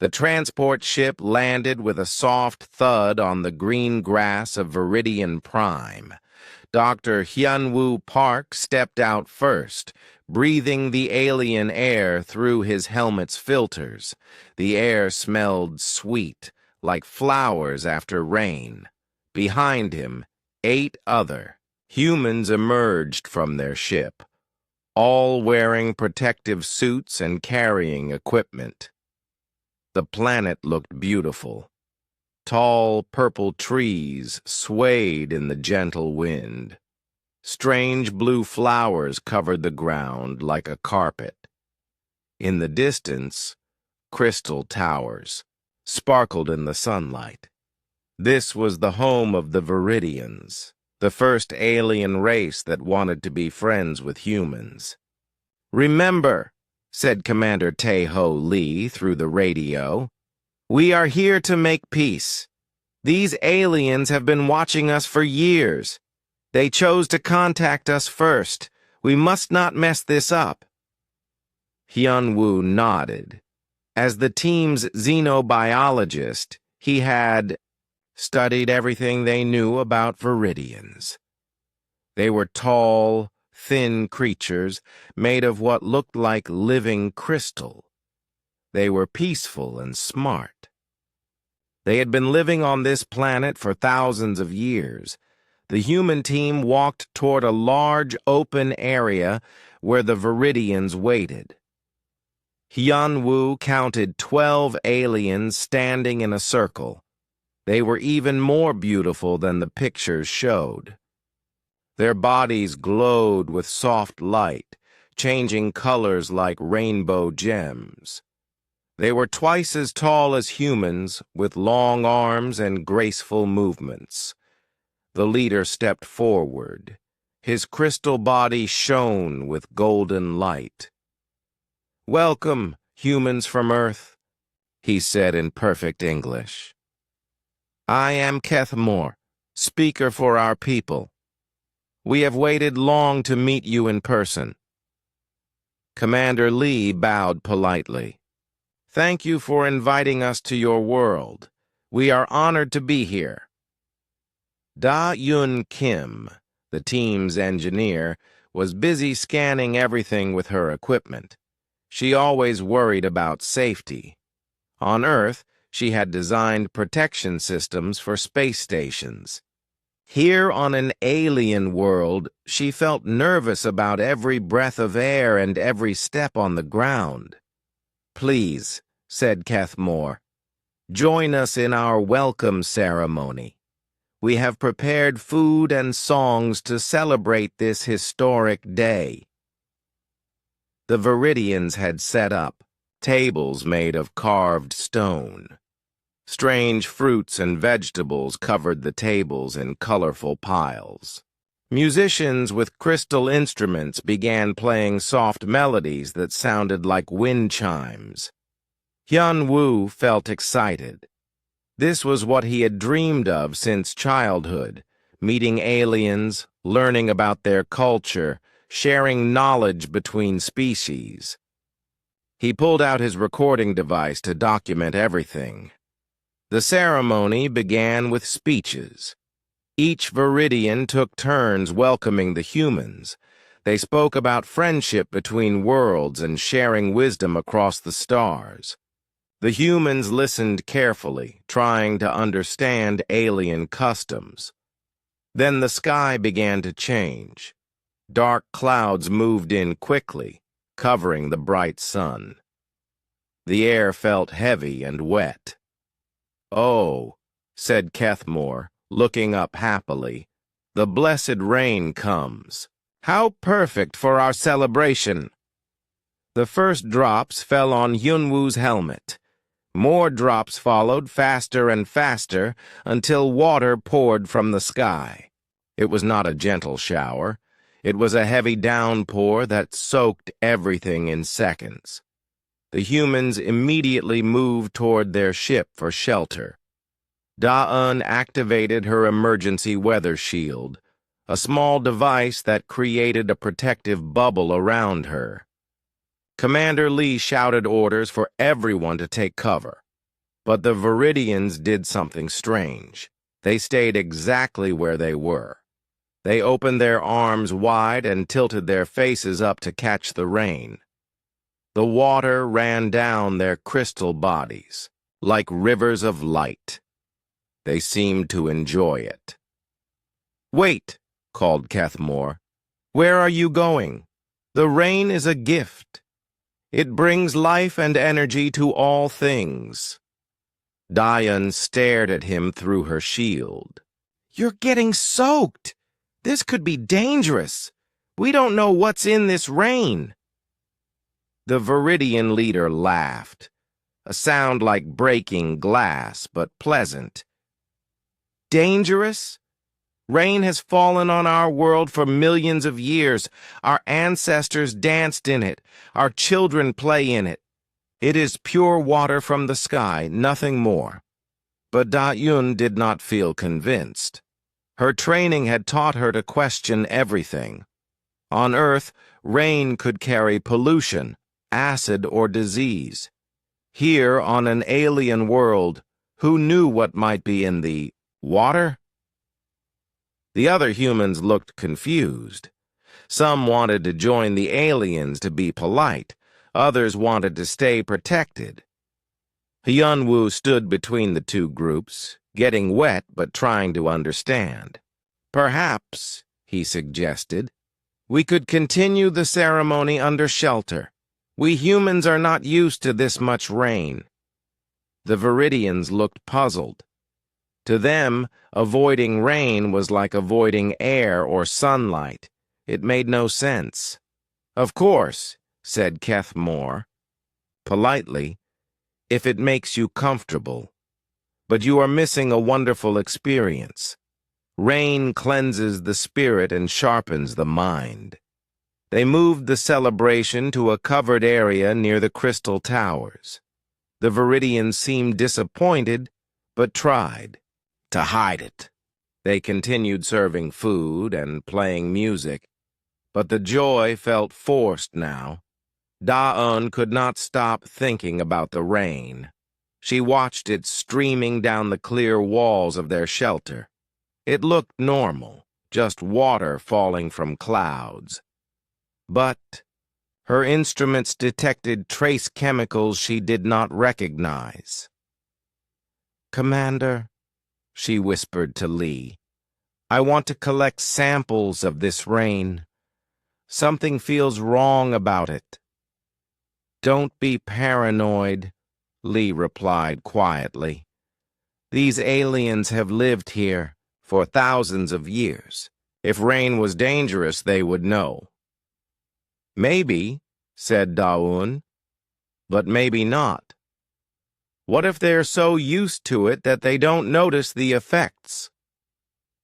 The transport ship landed with a soft thud on the green grass of Viridian Prime. Dr. Hyunwoo Park stepped out first, breathing the alien air through his helmet's filters. The air smelled sweet, like flowers after rain. Behind him, 8 other humans emerged from their ship, all wearing protective suits and carrying equipment. The planet looked beautiful. Tall, purple trees swayed in the gentle wind. Strange blue flowers covered the ground like a carpet. In the distance, crystal towers sparkled in the sunlight. This was the home of the Viridians, the first alien race that wanted to be friends with humans. "Remember," said Commander Tae-ho Lee through the radio, "we are here to make peace. These aliens have been watching us for years. They chose to contact us first. We must not mess this up." Hyunwoo nodded. As the team's xenobiologist, he had studied everything they knew about Viridians. They were tall, thin creatures made of what looked like living crystal. They were peaceful and smart. They had been living on this planet for thousands of years. The human team walked toward a large open area where the Viridians waited. Hyunwoo counted 12 aliens standing in a circle. They were even more beautiful than the pictures showed. Their bodies glowed with soft light, changing colors like rainbow gems. They were twice as tall as humans, with long arms and graceful movements. The leader stepped forward. His crystal body shone with golden light. "Welcome, humans from Earth," he said in perfect English. "I am Kethmore, speaker for our people. We have waited long to meet you in person." Commander Lee bowed politely. "Thank you for inviting us to your world. We are honored to be here." Da-Yun Kim, the team's engineer, was busy scanning everything with her equipment. She always worried about safety. On Earth, she had designed protection systems for space stations. Here on an alien world, she felt nervous about every breath of air and every step on the ground. "Please," said Kethmore, "join us in our welcome ceremony. We have prepared food and songs to celebrate this historic day." The Viridians had set up tables made of carved stone. Strange fruits and vegetables covered the tables in colorful piles. Musicians with crystal instruments began playing soft melodies that sounded like wind chimes. Hyunwoo felt excited. This was what he had dreamed of since childhood, meeting aliens, learning about their culture, sharing knowledge between species. He pulled out his recording device to document everything. The ceremony began with speeches. Each Viridian took turns welcoming the humans. They spoke about friendship between worlds and sharing wisdom across the stars. The humans listened carefully, trying to understand alien customs. Then the sky began to change. Dark clouds moved in quickly, covering the bright sun. The air felt heavy and wet. "Oh," said Kethmore, looking up happily, "the blessed rain comes. How perfect for our celebration." The first drops fell on Hyunwoo's helmet. More drops followed faster and faster until water poured from the sky. It was not a gentle shower. It was a heavy downpour that soaked everything in seconds. The humans immediately moved toward their ship for shelter. Da-Un activated her emergency weather shield, a small device that created a protective bubble around her. Commander Lee shouted orders for everyone to take cover. But the Viridians did something strange. They stayed exactly where they were. They opened their arms wide and tilted their faces up to catch the rain. The water ran down their crystal bodies, like rivers of light. They seemed to enjoy it. "Wait," called Kethmore. "Where are you going? The rain is a gift. It brings life and energy to all things." Diane stared at him through her shield. "You're getting soaked. This could be dangerous. We don't know what's in this rain." The Viridian leader laughed, a sound like breaking glass, but pleasant. "Dangerous? Rain has fallen on our world for millions of years. Our ancestors danced in it. Our children play in it. It is pure water from the sky, nothing more." But Da-Yun did not feel convinced. Her training had taught her to question everything. On Earth, rain could carry pollution, acid, or disease. Here, on an alien world, who knew what might be in the water? The other humans looked confused. Some wanted to join the aliens to be polite. Others wanted to stay protected. Hyunwoo stood between the two groups, getting wet but trying to understand. "Perhaps," he suggested, "we could continue the ceremony under shelter. We humans are not used to this much rain." The Viridians looked puzzled. To them, avoiding rain was like avoiding air or sunlight. It made no sense. "Of course," said Kethmore, politely, "if it makes you comfortable. But you are missing a wonderful experience. Rain cleanses the spirit and sharpens the mind." They moved the celebration to a covered area near the crystal towers. The Viridians seemed disappointed, but tried to hide it. They continued serving food and playing music, but the joy felt forced now. Da-Un could not stop thinking about the rain. She watched it streaming down the clear walls of their shelter. It looked normal, just water falling from clouds. But her instruments detected trace chemicals she did not recognize. "Commander," she whispered to Lee, "I want to collect samples of this rain. Something feels wrong about it." "Don't be paranoid," Lee replied quietly. "These aliens have lived here for thousands of years. If rain was dangerous, they would know." "Maybe," said Da-Un, "but maybe not. What if they're so used to it that they don't notice the effects?"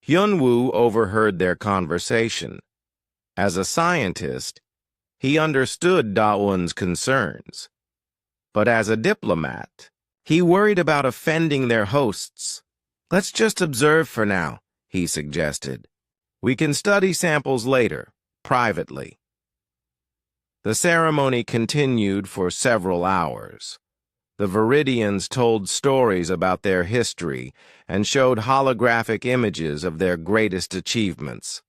Hyunwoo overheard their conversation. As a scientist, he understood Da-Un's concerns. But as a diplomat, he worried about offending their hosts. "Let's just observe for now," he suggested. "We can study samples later, privately." The ceremony continued for several hours. The Viridians told stories about their history and showed holographic images of their greatest achievements.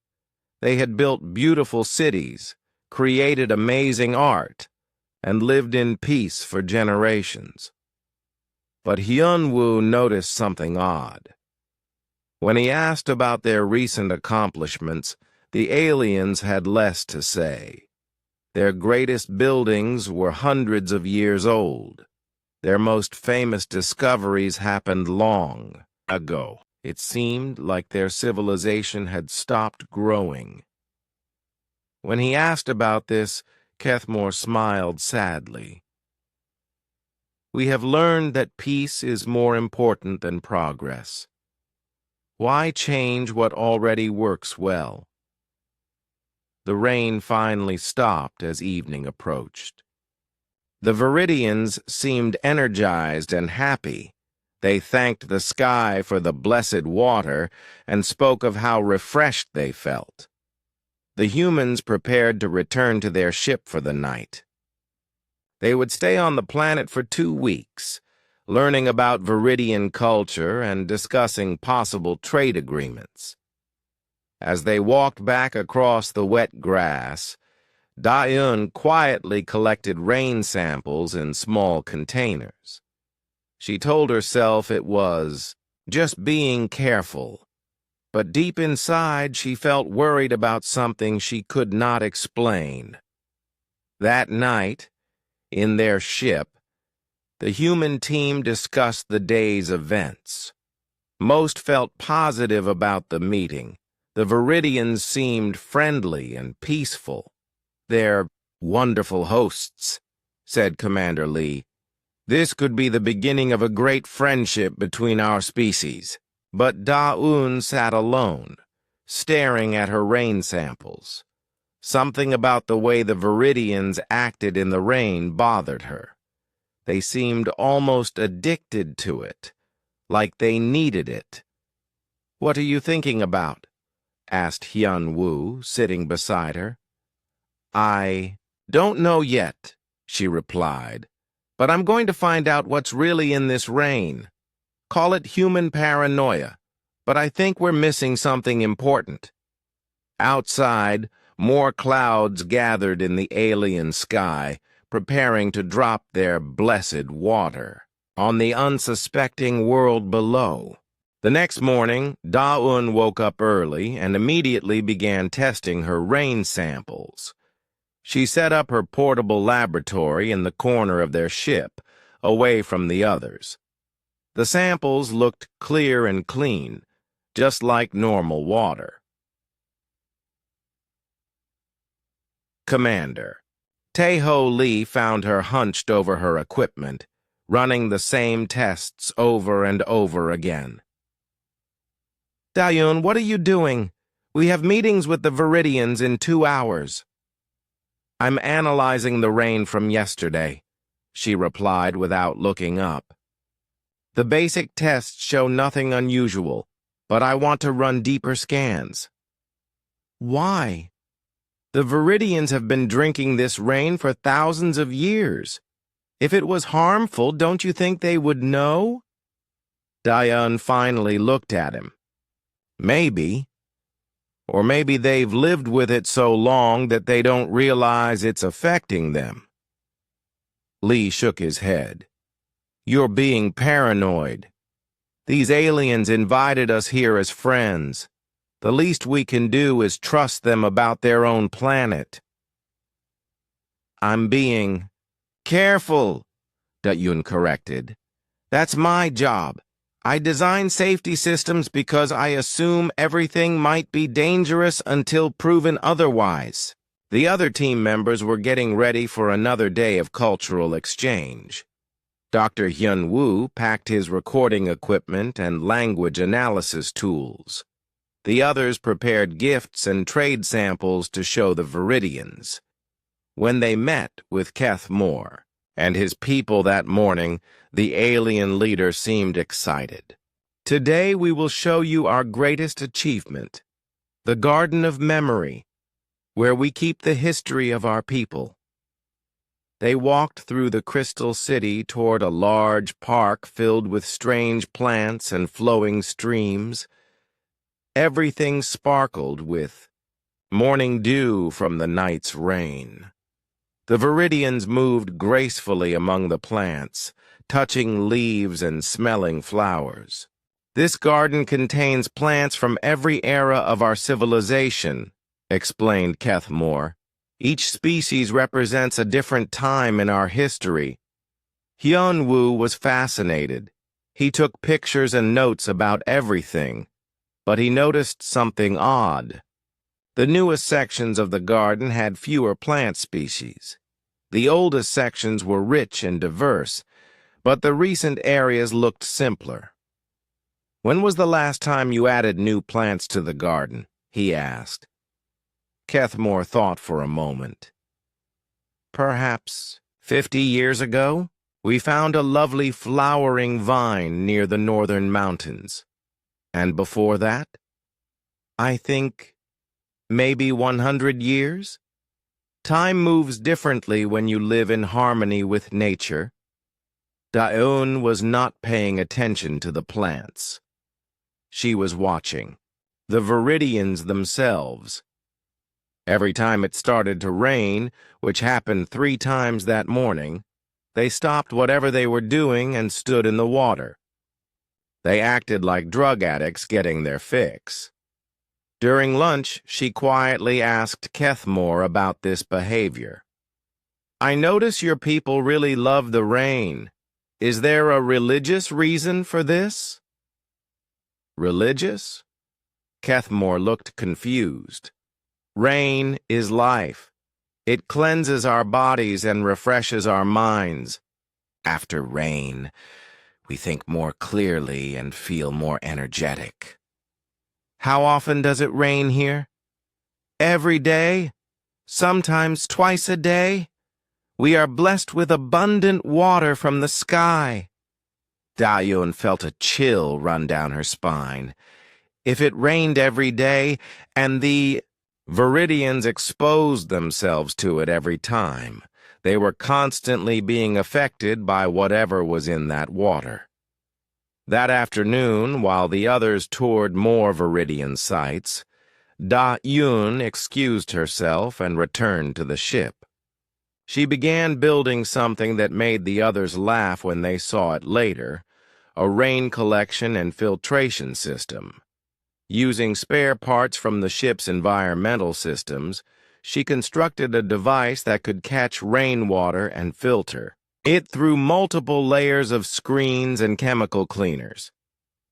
They had built beautiful cities, created amazing art, and lived in peace for generations. But Hyunwoo noticed something odd. When he asked about their recent accomplishments, the aliens had less to say. Their greatest buildings were hundreds of years old. Their most famous discoveries happened long ago. It seemed like their civilization had stopped growing. When he asked about this, Kethmore smiled sadly. "We have learned that peace is more important than progress. Why change what already works well?" The rain finally stopped as evening approached. The Viridians seemed energized and happy. They thanked the sky for the blessed water and spoke of how refreshed they felt. The humans prepared to return to their ship for the night. They would stay on the planet for 2 weeks, learning about Viridian culture and discussing possible trade agreements. As they walked back across the wet grass, Da-eun quietly collected rain samples in small containers. She told herself it was just being careful, but deep inside she felt worried about something she could not explain. That night, in their ship, the human team discussed the day's events. Most felt positive about the meeting. The Viridians seemed friendly and peaceful. "They're wonderful hosts," said Commander Lee. "This could be the beginning of a great friendship between our species." But Da-eun sat alone, staring at her rain samples. Something about the way the Viridians acted in the rain bothered her. They seemed almost addicted to it, like they needed it. "What are you thinking about?" asked Hyun-woo, sitting beside her. "I don't know yet," she replied, "but I'm going to find out what's really in this rain. Call it human paranoia, but I think we're missing something important." Outside, more clouds gathered in the alien sky, preparing to drop their blessed water on the unsuspecting world below. The next morning, Da-eun woke up early and immediately began testing her rain samples. She set up her portable laboratory in the corner of their ship, away from the others. The samples looked clear and clean, just like normal water. Commander. Tae-ho Lee found her hunched over her equipment, running the same tests over and over again. "Da-eun, what are you doing? We have meetings with the Viridians in 2 hours. "I'm analyzing the rain from yesterday," she replied without looking up. "The basic tests show nothing unusual, but I want to run deeper scans." "Why?" "The Viridians have been drinking this rain for thousands of years. If it was harmful, don't you think they would know?" Da-eun finally looked at him. "Maybe. Or maybe they've lived with it so long that they don't realize it's affecting them." Lee shook his head. "You're being paranoid. These aliens invited us here as friends. The least we can do is trust them about their own planet." "I'm being careful," Da-eun corrected. "That's my job. I design safety systems because I assume everything might be dangerous until proven otherwise." The other team members were getting ready for another day of cultural exchange. Dr. Hyun-woo packed his recording equipment and language analysis tools. The others prepared gifts and trade samples to show the Viridians. When they met with Keth Moore and his people that morning, the alien leader seemed excited. "Today we will show you our greatest achievement, the Garden of Memory, where we keep the history of our people." They walked through the crystal city toward a large park filled with strange plants and flowing streams. Everything sparkled with morning dew from the night's rain. The Viridians moved gracefully among the plants, touching leaves and smelling flowers. "This garden contains plants from every era of our civilization," explained Keth Moore. "Each species represents a different time in our history." Hyun-woo was fascinated. He took pictures and notes about everything, but he noticed something odd. The newest sections of the garden had fewer plant species. The oldest sections were rich and diverse, but the recent areas looked simpler. "When was the last time you added new plants to the garden?" he asked. Kethmore thought for a moment. "Perhaps 50 years ago, we found a lovely flowering vine near the northern mountains. And before that, I think maybe 100 years? Time moves differently when you live in harmony with nature." Da-eun was not paying attention to the plants. She was watching the Viridians themselves. Every time it started to rain, which happened 3 times that morning, they stopped whatever they were doing and stood in the water. They acted like drug addicts getting their fix. During lunch, she quietly asked Kethmore about this behavior. "I notice your people really love the rain. Is there a religious reason for this?" "Religious?" Kethmore looked confused. "Rain is life. It cleanses our bodies and refreshes our minds. After rain, we think more clearly and feel more energetic." "How often does it rain here?" "Every day, sometimes twice a day. We are blessed with abundant water from the sky." Da-eun felt a chill run down her spine. If it rained every day, and the Viridians exposed themselves to it every time, they were constantly being affected by whatever was in that water. That afternoon, while the others toured more Viridian sites, Da-eun excused herself and returned to the ship. She began building something that made the others laugh when they saw it later, a rain collection and filtration system. Using spare parts from the ship's environmental systems, she constructed a device that could catch rainwater and filter it through multiple layers of screens and chemical cleaners.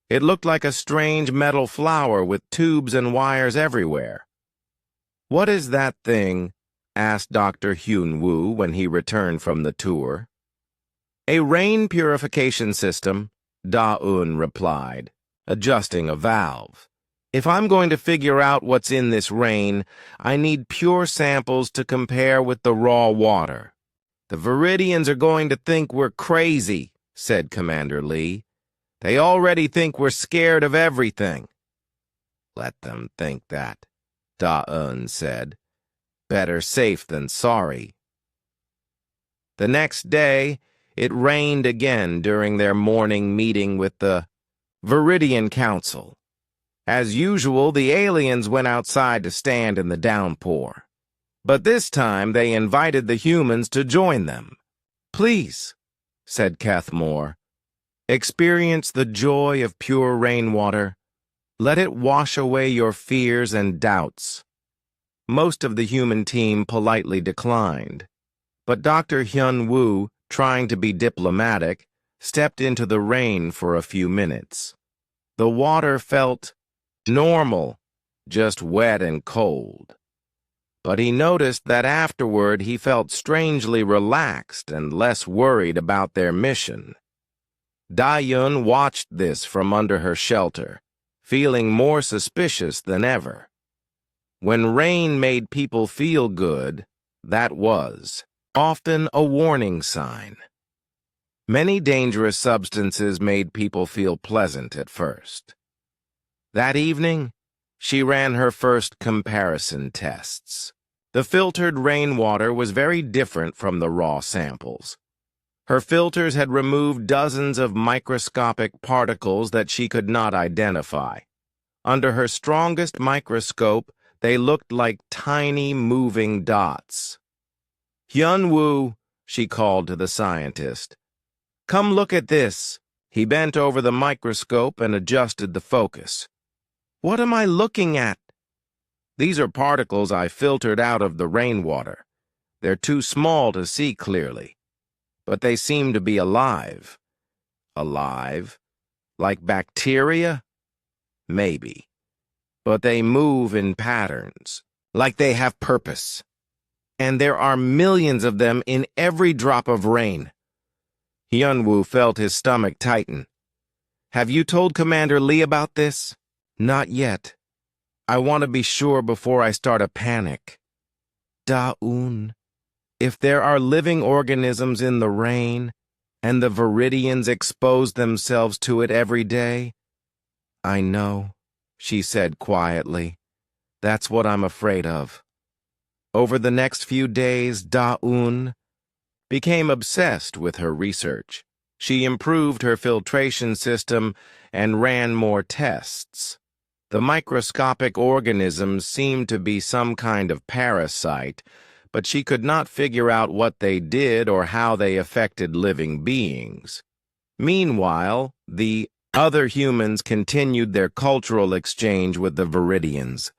It looked like a strange metal flower with tubes and wires everywhere. "What is that thing?" asked Dr. Hyun-woo when he returned from the tour. "A rain purification system," Da-eun replied, adjusting a valve. "If I'm going to figure out what's in this rain, I need pure samples to compare with the raw water." "The Viridians are going to think we're crazy," said Commander Lee. "They already think we're scared of everything." "Let them think that," Da-eun said. "Better safe than sorry." The next day, it rained again during their morning meeting with the Viridian Council. As usual, the aliens went outside to stand in the downpour. But this time they invited the humans to join them. "Please," said Kethmore, "experience the joy of pure rainwater. Let it wash away your fears and doubts." Most of the human team politely declined, but Dr. Hyun-woo, trying to be diplomatic, stepped into the rain for a few minutes. The water felt normal, just wet and cold. But he noticed that afterward he felt strangely relaxed and less worried about their mission. Da-eun watched this from under her shelter, feeling more suspicious than ever. When rain made people feel good, that was often a warning sign. Many dangerous substances made people feel pleasant at first. That evening, she ran her first comparison tests. The filtered rainwater was very different from the raw samples. Her filters had removed dozens of microscopic particles that she could not identify. Under her strongest microscope, they looked like tiny moving dots. "Hyun-woo," she called to the scientist. "Come look at this." He bent over the microscope and adjusted the focus. "What am I looking at?" "These are particles I filtered out of the rainwater. They're too small to see clearly, but they seem to be alive." "Alive? Like bacteria?" "Maybe. But they move in patterns, like they have purpose. And there are millions of them in every drop of rain." Hyun-woo felt his stomach tighten. "Have you told Commander Lee about this?" "Not yet. I want to be sure before I start a panic." "Da-eun, if there are living organisms in the rain, and the Viridians expose themselves to it every day—" "I know," she said quietly. "That's what I'm afraid of." Over the next few days, Da-eun became obsessed with her research. She improved her filtration system and ran more tests. The microscopic organisms seemed to be some kind of parasite, but she could not figure out what they did or how they affected living beings. Meanwhile, the other humans continued their cultural exchange with the Viridians.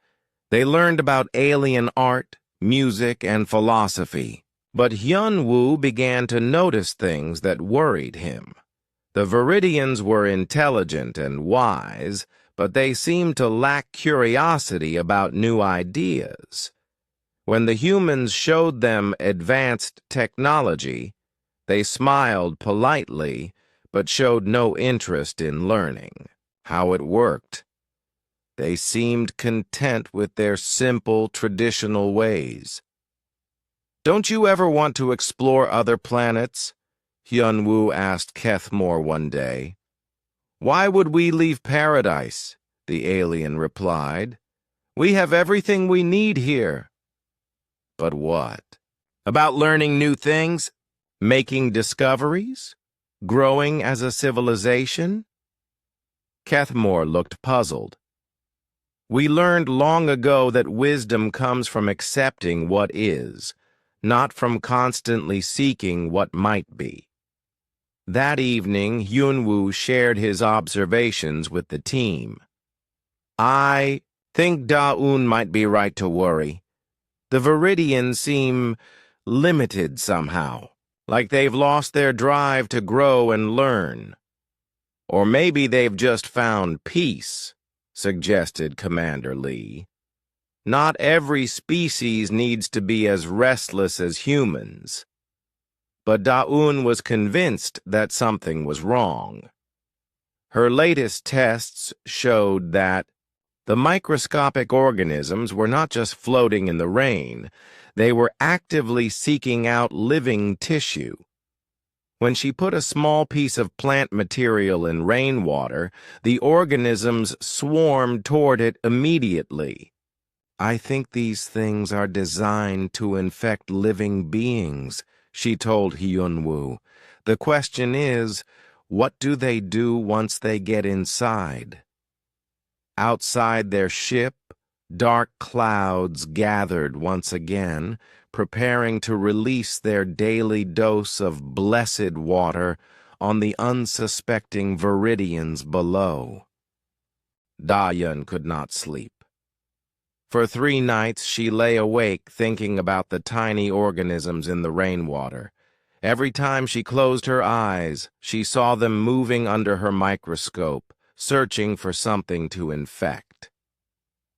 They learned about alien art, music, and philosophy. But Hyun-woo began to notice things that worried him. The Viridians were intelligent and wise, but they seemed to lack curiosity about new ideas. When the humans showed them advanced technology, they smiled politely, but showed no interest in learning how it worked. They seemed content with their simple, traditional ways. "Don't you ever want to explore other planets?" Hyun-woo asked Kethmore one day. "Why would we leave paradise?" the alien replied. "We have everything we need here." "But what? About learning new things? Making discoveries? Growing as a civilization?" Kethmore looked puzzled. "We learned long ago that wisdom comes from accepting what is, not from constantly seeking what might be." That evening, Hyun-woo shared his observations with the team. "I think Da-eun might be right to worry. The Viridians seem limited somehow, like they've lost their drive to grow and learn. Or maybe they've just found peace," suggested Commander Lee. "Not every species needs to be as restless as humans." But Da-eun was convinced that something was wrong. Her latest tests showed that the microscopic organisms were not just floating in the rain, they were actively seeking out living tissue. When she put a small piece of plant material in rainwater, the organisms swarmed toward it immediately. "I think these things are designed to infect living beings," she told Hyun-woo. "The question is, what do they do once they get inside?" Outside their ship, dark clouds gathered once again, preparing to release their daily dose of blessed water on the unsuspecting Viridians below. Da-eun could not sleep. For 3 nights she lay awake thinking about the tiny organisms in the rainwater. Every time she closed her eyes, she saw them moving under her microscope, searching for something to infect.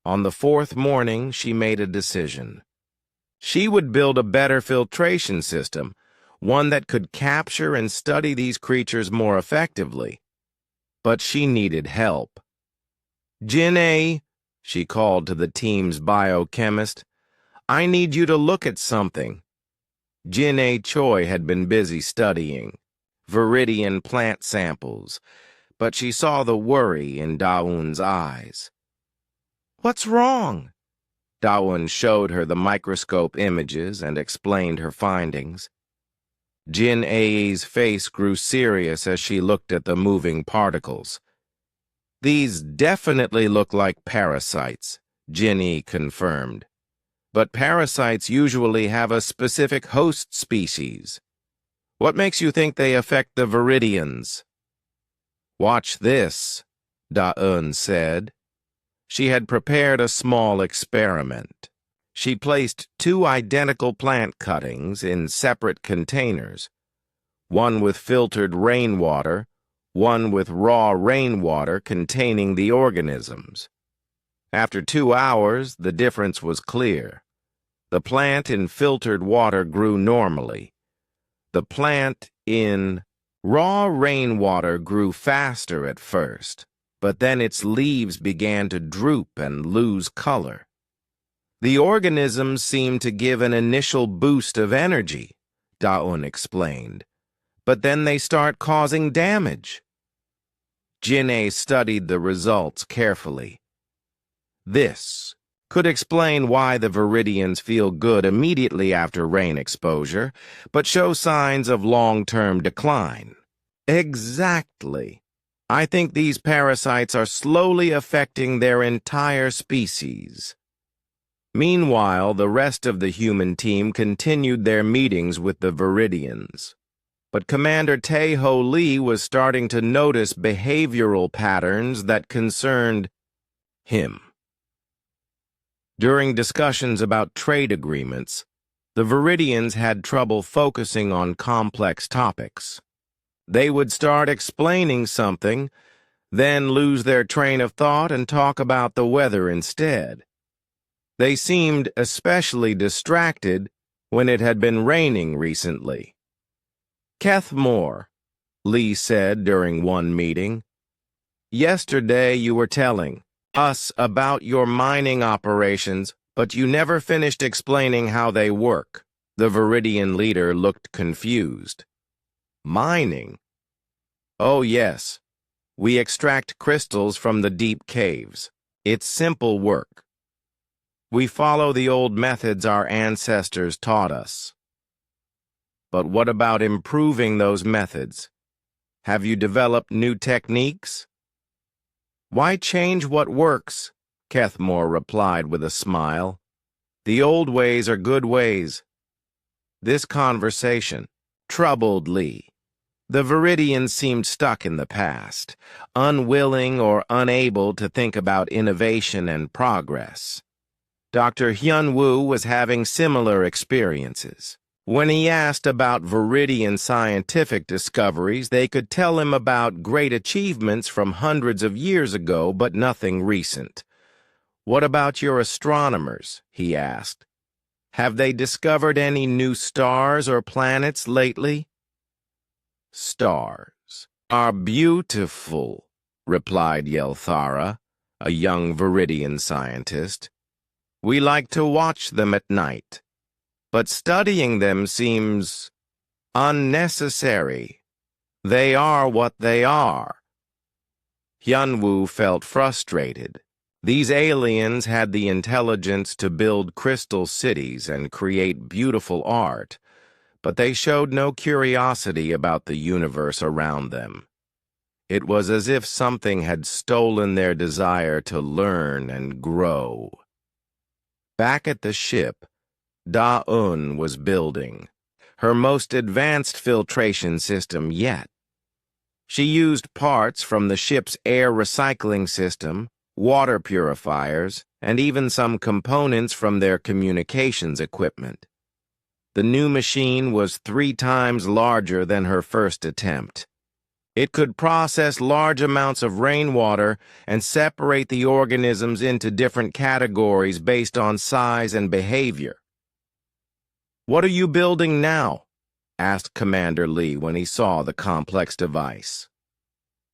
On the 4th morning, she made a decision. She would build a better filtration system, one that could capture and study these creatures more effectively. But she needed help. "Jin-ae," she called to the team's biochemist, "I need you to look at something." Jin-ae Choi had been busy studying Viridian plant samples, but she saw the worry in Da-eun's eyes. "What's wrong?" Da-eun showed her the microscope images and explained her findings. Jin-ae's face grew serious as she looked at the moving particles. "These definitely look like parasites," Jin-ae confirmed. "But parasites usually have a specific host species. What makes you think they affect the Viridians?" "Watch this," Da-eun said. She had prepared a small experiment. She placed 2 identical plant cuttings in separate containers, one with filtered rainwater, one with raw rainwater containing the organisms. After 2 hours, the difference was clear. The plant in filtered water grew normally. The plant in raw rainwater grew faster at first, but then its leaves began to droop and lose color. "The organisms seemed to give an initial boost of energy," Da-eun explained, "but then they start causing damage." Jin-ae studied the results carefully. This could explain why the Viridians feel good immediately after rain exposure, but show signs of long-term decline. Exactly. I think these parasites are slowly affecting their entire species. Meanwhile, the rest of the human team continued their meetings with the Viridians. But Commander Tae-Ho Lee was starting to notice behavioral patterns that concerned him. During discussions about trade agreements, the Viridians had trouble focusing on complex topics. They would start explaining something, then lose their train of thought and talk about the weather instead. They seemed especially distracted when it had been raining recently. "Keth Moore," Lee said during one meeting, "yesterday you were telling us about your mining operations, but you never finished explaining how they work." The Viridian leader looked confused. "Mining? Oh yes. We extract crystals from the deep caves. It's simple work. We follow the old methods our ancestors taught us." "But what about improving those methods? Have you developed new techniques?" "Why change what works?" Kethmore replied with a smile. "The old ways are good ways." This conversation troubled Lee. The Viridians seemed stuck in the past, unwilling or unable to think about innovation and progress. Dr. Hyun-woo was having similar experiences. When he asked about Viridian scientific discoveries, they could tell him about great achievements from hundreds of years ago, but nothing recent. "What about your astronomers?" he asked. "Have they discovered any new stars or planets lately?" "Stars are beautiful," replied Yelthara, a young Viridian scientist. "We like to watch them at night, but studying them seems unnecessary. They are what they are." Hyunwoo felt frustrated. These aliens had the intelligence to build crystal cities and create beautiful art, but they showed no curiosity about the universe around them. It was as if something had stolen their desire to learn and grow. Back at the ship, Da-un was building her most advanced filtration system yet. She used parts from the ship's air recycling system, water purifiers, and even some components from their communications equipment. The new machine was 3 times larger than her first attempt. It could process large amounts of rainwater and separate the organisms into different categories based on size and behavior. "What are you building now?" asked Commander Lee when he saw the complex device.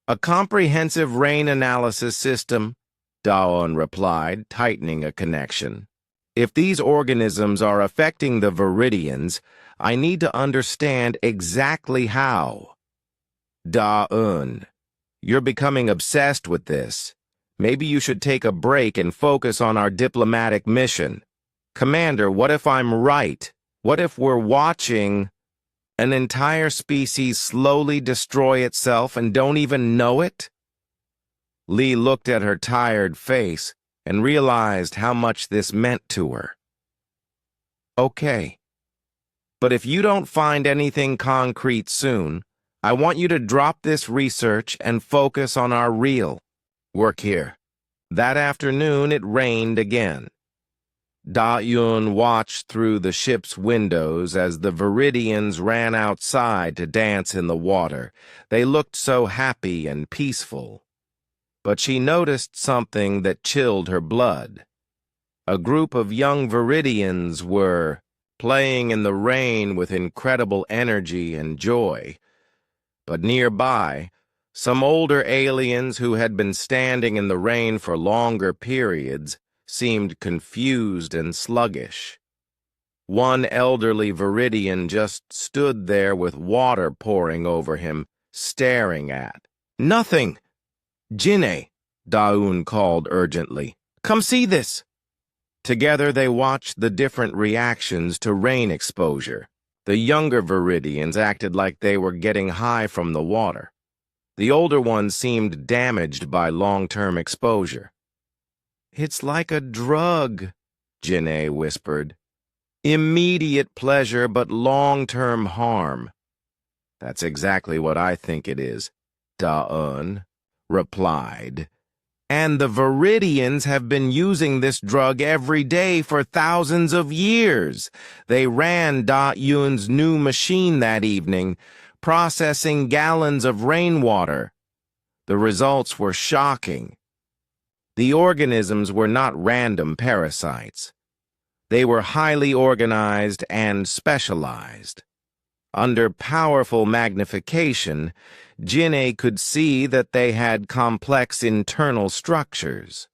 "A comprehensive rain analysis system," Daon replied, tightening a connection. "If these organisms are affecting the Viridians, I need to understand exactly how." "Da-un, you're becoming obsessed with this. Maybe you should take a break and focus on our diplomatic mission." "Commander, what if I'm right? What if we're watching an entire species slowly destroy itself and don't even know it?" Lee looked at her tired face and realized how much this meant to her. "Okay. But if you don't find anything concrete soon, I want you to drop this research and focus on our real work here." That afternoon it rained again. Da-yun watched through the ship's windows as the Viridians ran outside to dance in the water. They looked so happy and peaceful. But she noticed something that chilled her blood. A group of young Viridians were playing in the rain with incredible energy and joy. But nearby, some older aliens who had been standing in the rain for longer periods seemed confused and sluggish. One elderly Viridian just stood there with water pouring over him, staring at. "Nothing! Jinne," Daun called urgently. "Come see this." Together they watched the different reactions to rain exposure. The younger Viridians acted like they were getting high from the water. The older ones seemed damaged by long-term exposure. "It's like a drug," Janae whispered. "Immediate pleasure but long-term harm." "That's exactly what I think it is," Da-Un replied. "And the Viridians have been using this drug every day for thousands of years. They ran Da-Yun's new machine that evening, processing gallons of rainwater. The results were shocking. The organisms were not random parasites. They were highly organized and specialized. Under powerful magnification, Jinae could see that they had complex internal structures.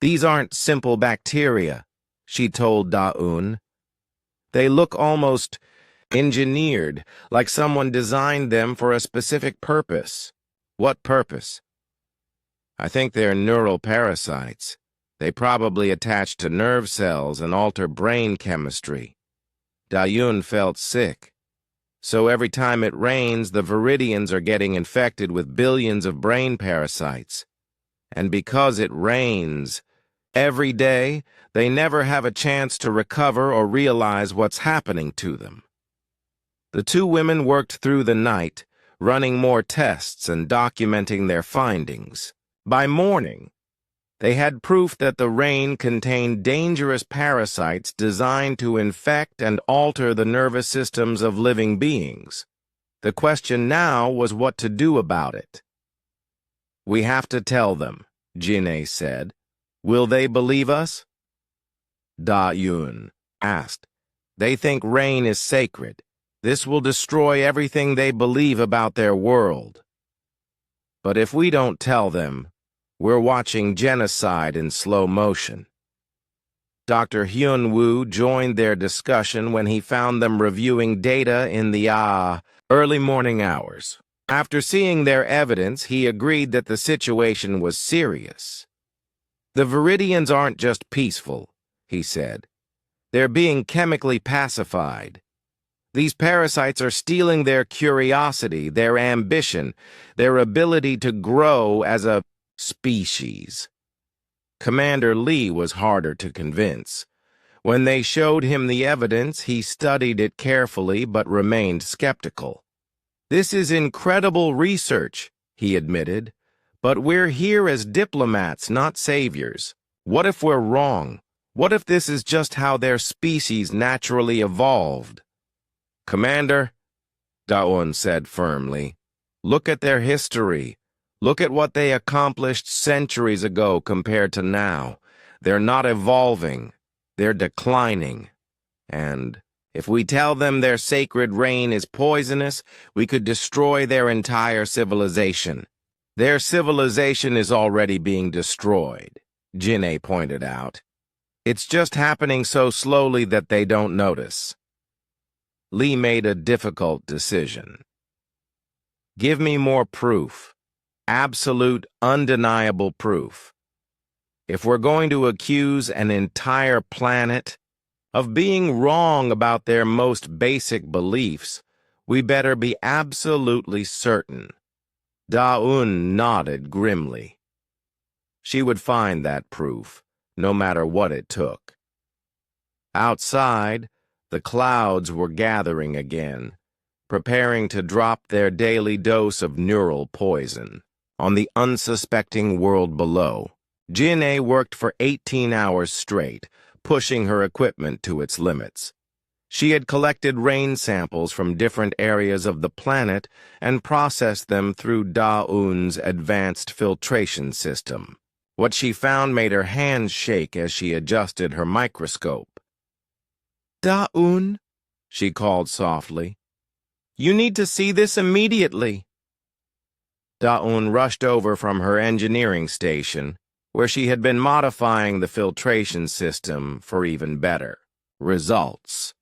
"These aren't simple bacteria," she told Da-Un. "They look almost engineered, like someone designed them for a specific purpose." "What purpose?" "I think they're neural parasites. They probably attach to nerve cells and alter brain chemistry." Da-Yun felt sick. "So every time it rains, the Viridians are getting infected with billions of brain parasites. And because it rains every day, they never have a chance to recover or realize what's happening to them." The two women worked through the night, running more tests and documenting their findings. By morning, they had proof that the rain contained dangerous parasites designed to infect and alter the nervous systems of living beings. The question now was what to do about it. "We have to tell them," Jinae said. "Will they believe us?" Da-Yun asked. "They think rain is sacred. This will destroy everything they believe about their world. But if we don't tell them, we're watching genocide in slow motion." Dr. Hyun-woo joined their discussion when he found them reviewing data in the early morning hours. After seeing their evidence, he agreed that the situation was serious. "The Viridians aren't just peaceful," he said. "They're being chemically pacified. These parasites are stealing their curiosity, their ambition, their ability to grow as a species." Commander Lee was harder to convince. When they showed him the evidence, he studied it carefully but remained skeptical. "This is incredible research," he admitted, "but we're here as diplomats, not saviors. What if we're wrong? What if this is just how their species naturally evolved?" "Commander," Da-Un said firmly, "look at their history. Look at what they accomplished centuries ago compared to now. They're not evolving. They're declining. And if we tell them their sacred rain is poisonous, we could destroy their entire civilization." "Their civilization is already being destroyed," Jinae pointed out. "It's just happening so slowly that they don't notice." Lee made a difficult decision. "Give me more proof. Absolute, undeniable proof. If we're going to accuse an entire planet of being wrong about their most basic beliefs, we better be absolutely certain." Da-Un nodded grimly. She would find that proof, no matter what it took. Outside, the clouds were gathering again, preparing to drop their daily dose of neural poison on the unsuspecting world below. Jinae worked for 18 hours straight, pushing her equipment to its limits. She had collected rain samples from different areas of the planet and processed them through Da-Un's advanced filtration system. What she found made her hands shake as she adjusted her microscope. "Da-Un," she called softly, "you need to see this immediately." Da-Un rushed over from her engineering station, where she had been modifying the filtration system for even better results.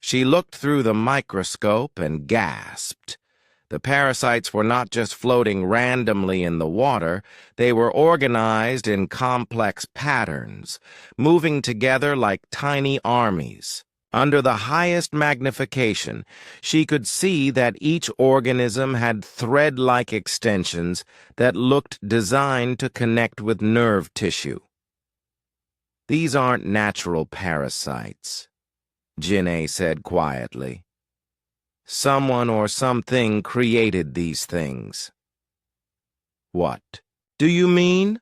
She looked through the microscope and gasped. The parasites were not just floating randomly in the water, they were organized in complex patterns, moving together like tiny armies. Under the highest magnification, she could see that each organism had thread-like extensions that looked designed to connect with nerve tissue. "These aren't natural parasites," Jin-A said quietly. "Someone or something created these things." "What do you mean?"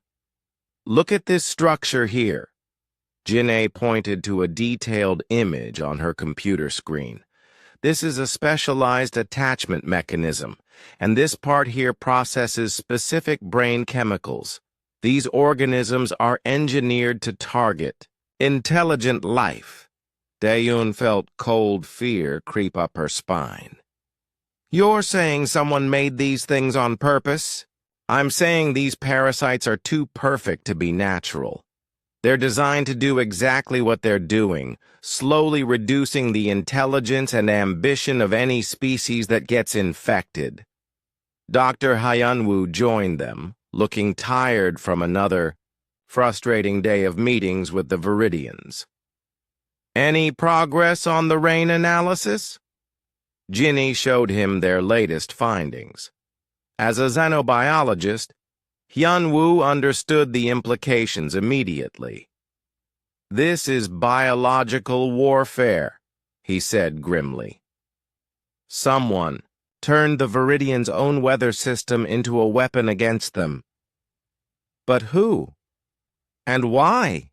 "Look at this structure here." Jin-A pointed to a detailed image on her computer screen. "This is a specialized attachment mechanism, and this part here processes specific brain chemicals. These organisms are engineered to target intelligent life." Daeun felt cold fear creep up her spine. "You're saying someone made these things on purpose?" "I'm saying these parasites are too perfect to be natural. They're designed to do exactly what they're doing, slowly reducing the intelligence and ambition of any species that gets infected." Dr. Hyunwoo joined them, looking tired from another frustrating day of meetings with the Viridians. "Any progress on the rain analysis?" Ginny showed him their latest findings. As a xenobiologist, Hyunwoo understood the implications immediately. "This is biological warfare," he said grimly. "Someone turned the Viridians' own weather system into a weapon against them." "But who? And why?"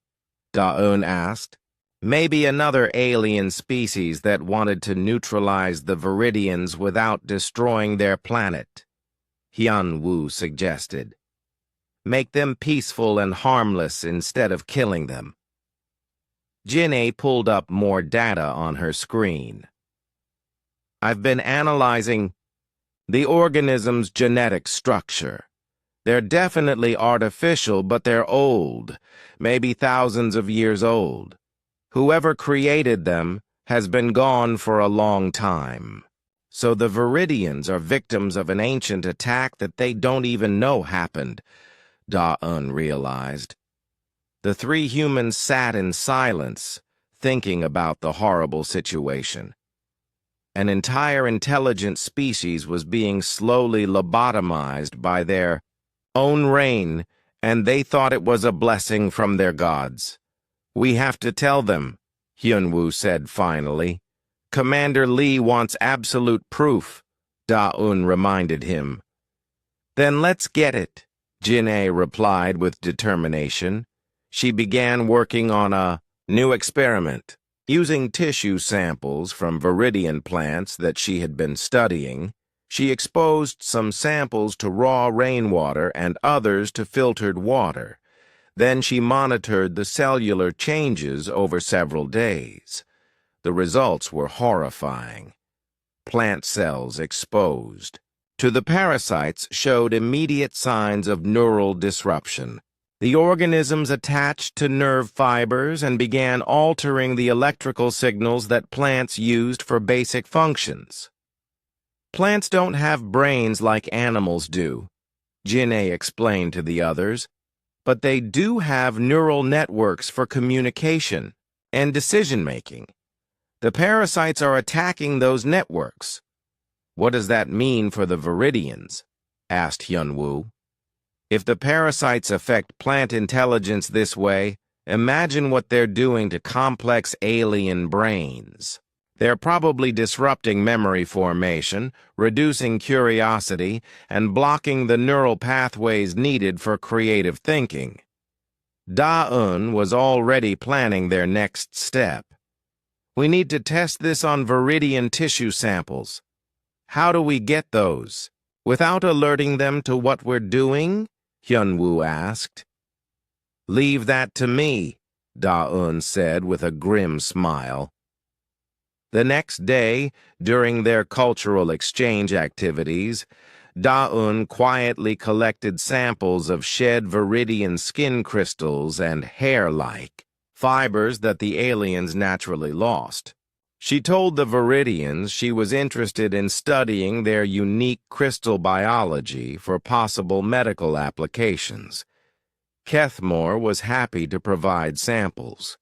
Daeun asked. "Maybe another alien species that wanted to neutralize the Viridians without destroying their planet," Hyunwoo suggested. "Make them peaceful and harmless instead of killing them." Jin-A pulled up more data on her screen. "I've been analyzing the organism's genetic structure. They're definitely artificial, but they're old, maybe thousands of years old. Whoever created them has been gone for a long time. So the Viridians are victims of an ancient attack that they don't even know happened," Daeun realized. The three humans sat in silence, thinking about the horrible situation. An entire intelligent species was being slowly lobotomized by their own rain, and they thought it was a blessing from their gods. "We have to tell them," Hyunwoo said finally. "Commander Lee wants absolute proof," Daeun reminded him. "Then let's get it," Jin-A replied with determination. She began working on a new experiment. Using tissue samples from Viridian plants that she had been studying, she exposed some samples to raw rainwater and others to filtered water. Then she monitored the cellular changes over several days. The results were horrifying. Plant cells exposed to the parasites showed immediate signs of neural disruption. The organisms attached to nerve fibers and began altering the electrical signals that plants used for basic functions. "Plants don't have brains like animals do," Jin-A explained to the others, "but they do have neural networks for communication and decision-making. The parasites are attacking those networks." "What does that mean for the Viridians?" asked Hyunwoo. "If the parasites affect plant intelligence this way, imagine what they're doing to complex alien brains. They're probably disrupting memory formation, reducing curiosity, and blocking the neural pathways needed for creative thinking." Daeun was already planning their next step. "We need to test this on Viridian tissue samples. How do we get those? Without alerting them to what we're doing?" Hyunwoo asked. "Leave that to me," Daeun said with a grim smile. The next day, during their cultural exchange activities, Daeun quietly collected samples of shed Viridian skin crystals and hair-like fibers that the aliens naturally lost. She told the Viridians she was interested in studying their unique crystal biology for possible medical applications. Kethmore was happy to provide samples.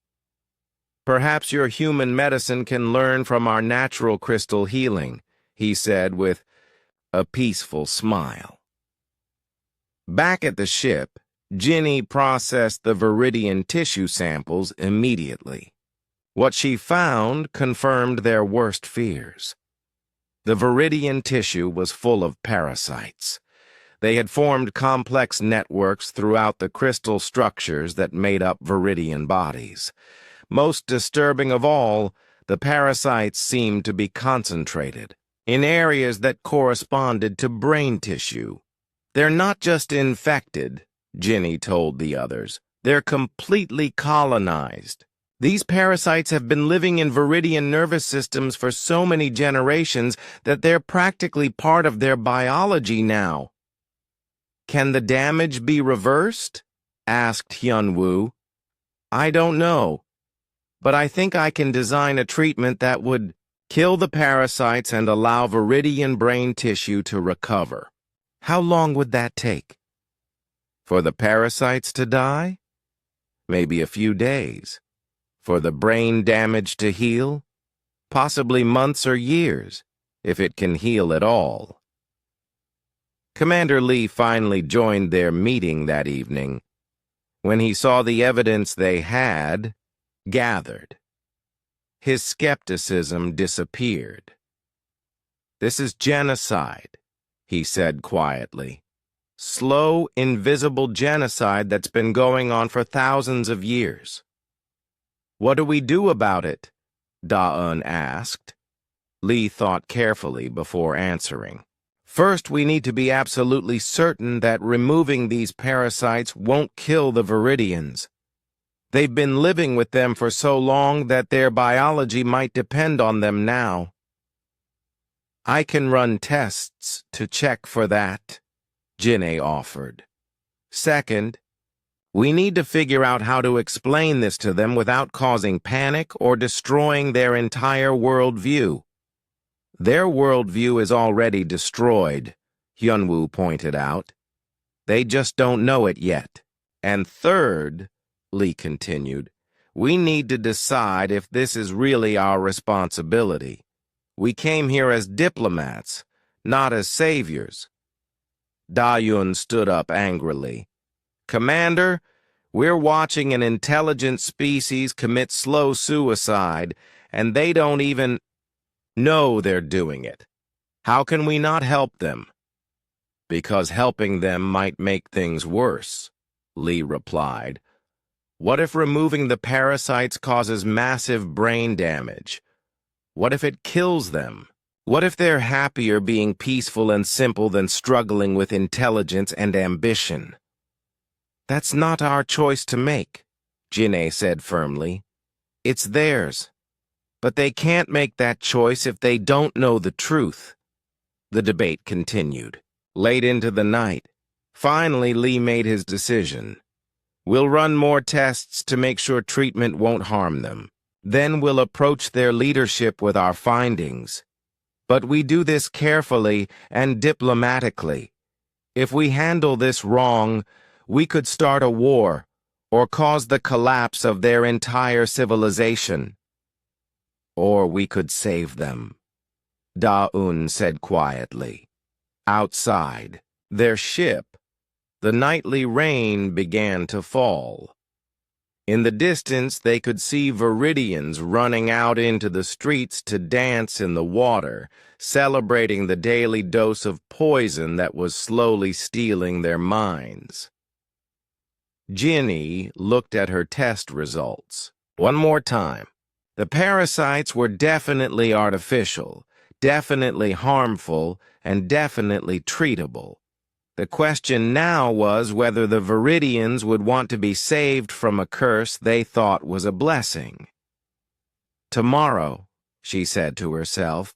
Perhaps your human medicine can learn from our natural crystal healing, he said with a peaceful smile. Back at the ship, Ginny processed the viridian tissue samples immediately. What she found confirmed their worst fears. The viridian tissue was full of parasites. They had formed complex networks throughout the crystal structures that made up viridian bodies. Most disturbing of all, the parasites seemed to be concentrated in areas that corresponded to brain tissue. They're not just infected, Ginny told the others. They're completely colonized. These parasites have been living in viridian nervous systems for so many generations that they're practically part of their biology now. Can the damage be reversed? Asked Hyunwoo. I don't know, but I think I can design a treatment that would kill the parasites and allow viridian brain tissue to recover. How long would that take? For the parasites to die? Maybe a few days. For the brain damage to heal? Possibly months or years, if it can heal at all. Commander Lee finally joined their meeting that evening. When he saw the evidence they had gathered, his skepticism disappeared. This is genocide, he said quietly. Slow, invisible genocide that's been going on for thousands of years. What do we do about it? Da-eun asked. Lee thought carefully before answering. First, we need to be absolutely certain that removing these parasites won't kill the viridians. They've been living with them for so long that their biology might depend on them now. I can run tests to check for that, Ginny offered. Second, we need to figure out how to explain this to them without causing panic or destroying their entire worldview. Their worldview is already destroyed, Hyunwoo pointed out. They just don't know it yet. And third, Lee continued, we need to decide if this is really our responsibility. We came here as diplomats, not as saviors. Da-eun stood up angrily. Commander, we're watching an intelligent species commit slow suicide, and they don't even know they're doing it. How can we not help them? Because helping them might make things worse, Lee replied. What if removing the parasites causes massive brain damage? What if it kills them? What if they're happier being peaceful and simple than struggling with intelligence and ambition? That's not our choice to make, Ginny said firmly. It's theirs. But they can't make that choice if they don't know the truth. The debate continued. Late into the night, finally Lee made his decision. We'll run more tests to make sure treatment won't harm them. Then we'll approach their leadership with our findings. But we do this carefully and diplomatically. If we handle this wrong, we could start a war or cause the collapse of their entire civilization. Or we could save them, Da-eun said quietly. Outside, their ship, the nightly rain began to fall. In the distance, they could see viridians running out into the streets to dance in the water, celebrating the daily dose of poison that was slowly stealing their minds. Ginny looked at her test results. One more time. The parasites were definitely artificial, definitely harmful, and definitely treatable. The question now was whether the viridians would want to be saved from a curse they thought was a blessing. Tomorrow, she said to herself,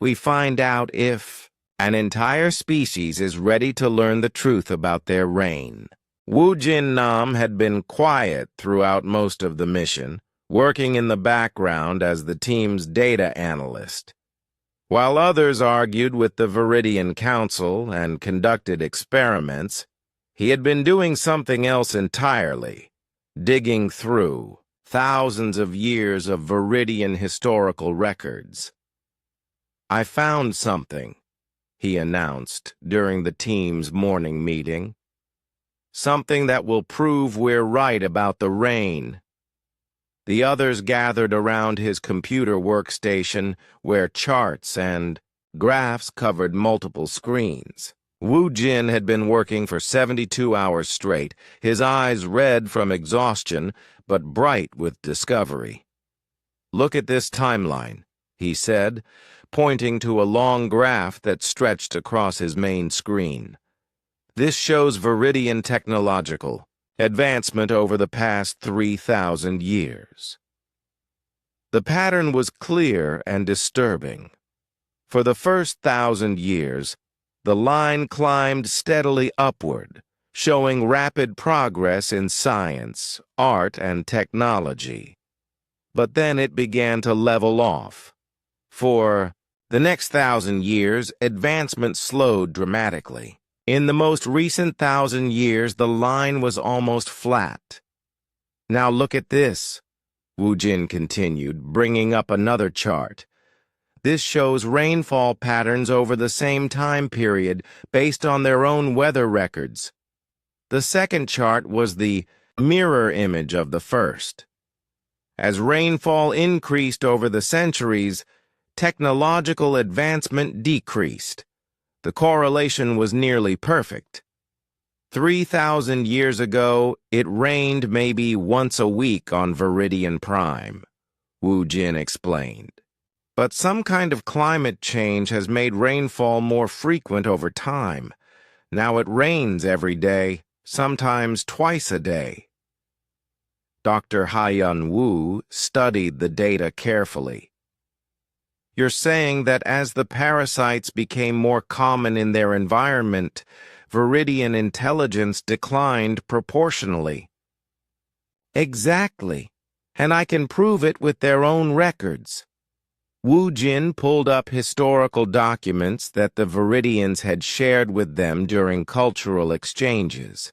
we find out if an entire species is ready to learn the truth about their reign. Woo Jin Nam had been quiet throughout most of the mission, working in the background as the team's data analyst. While others argued with the Viridian Council and conducted experiments, he had been doing something else entirely, digging through, thousands of years of Viridian historical records. "I found something," he announced during the team's morning meeting. "Something that will prove we're right about the rain." The others gathered around his computer workstation where charts and graphs covered multiple screens. Wu Jin had been working for 72 hours straight, his eyes red from exhaustion, but bright with discovery. "Look at this timeline," he said, pointing to a long graph that stretched across his main screen. "This shows Viridian technological advancement over the past 3,000 years. The pattern was clear and disturbing. For the first 1,000 years, the line climbed steadily upward, showing rapid progress in science, art, and technology. But then it began to level off. For the next 1,000 years, advancement slowed dramatically. In the most recent 1,000 years, the line was almost flat. Now look at this," Wu Jin continued, bringing up another chart. "This shows rainfall patterns over the same time period based on their own weather records." The second chart was the mirror image of the first. As rainfall increased over the centuries, technological advancement decreased. The correlation was nearly perfect. 3,000 years ago, it rained maybe once a week on Viridian Prime, Wu Jin explained. But some kind of climate change has made rainfall more frequent over time. Now it rains every day, sometimes twice a day. Dr. Haiyun Wu studied the data carefully. "You're saying that as the parasites became more common in their environment, Viridian intelligence declined proportionally." "Exactly, and I can prove it with their own records." Wu Jin pulled up historical documents that the Viridians had shared with them during cultural exchanges.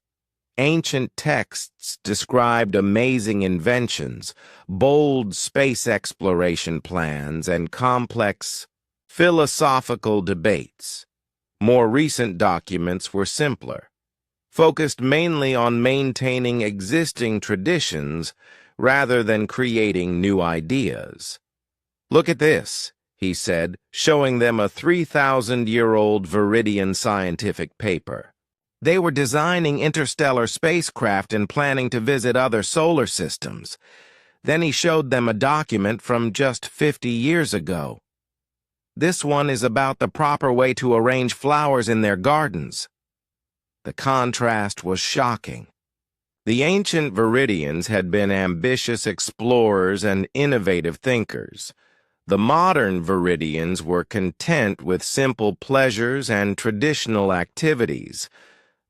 Ancient texts described amazing inventions, bold space exploration plans, and complex philosophical debates. More recent documents were simpler, focused mainly on maintaining existing traditions rather than creating new ideas. "Look at this," he said, showing them a 3,000-year-old Viridian scientific paper. They were designing interstellar spacecraft and planning to visit other solar systems. Then he showed them a document from just 50 years ago. "This one is about the proper way to arrange flowers in their gardens." The contrast was shocking. The ancient Viridians had been ambitious explorers and innovative thinkers. The modern Viridians were content with simple pleasures and traditional activities.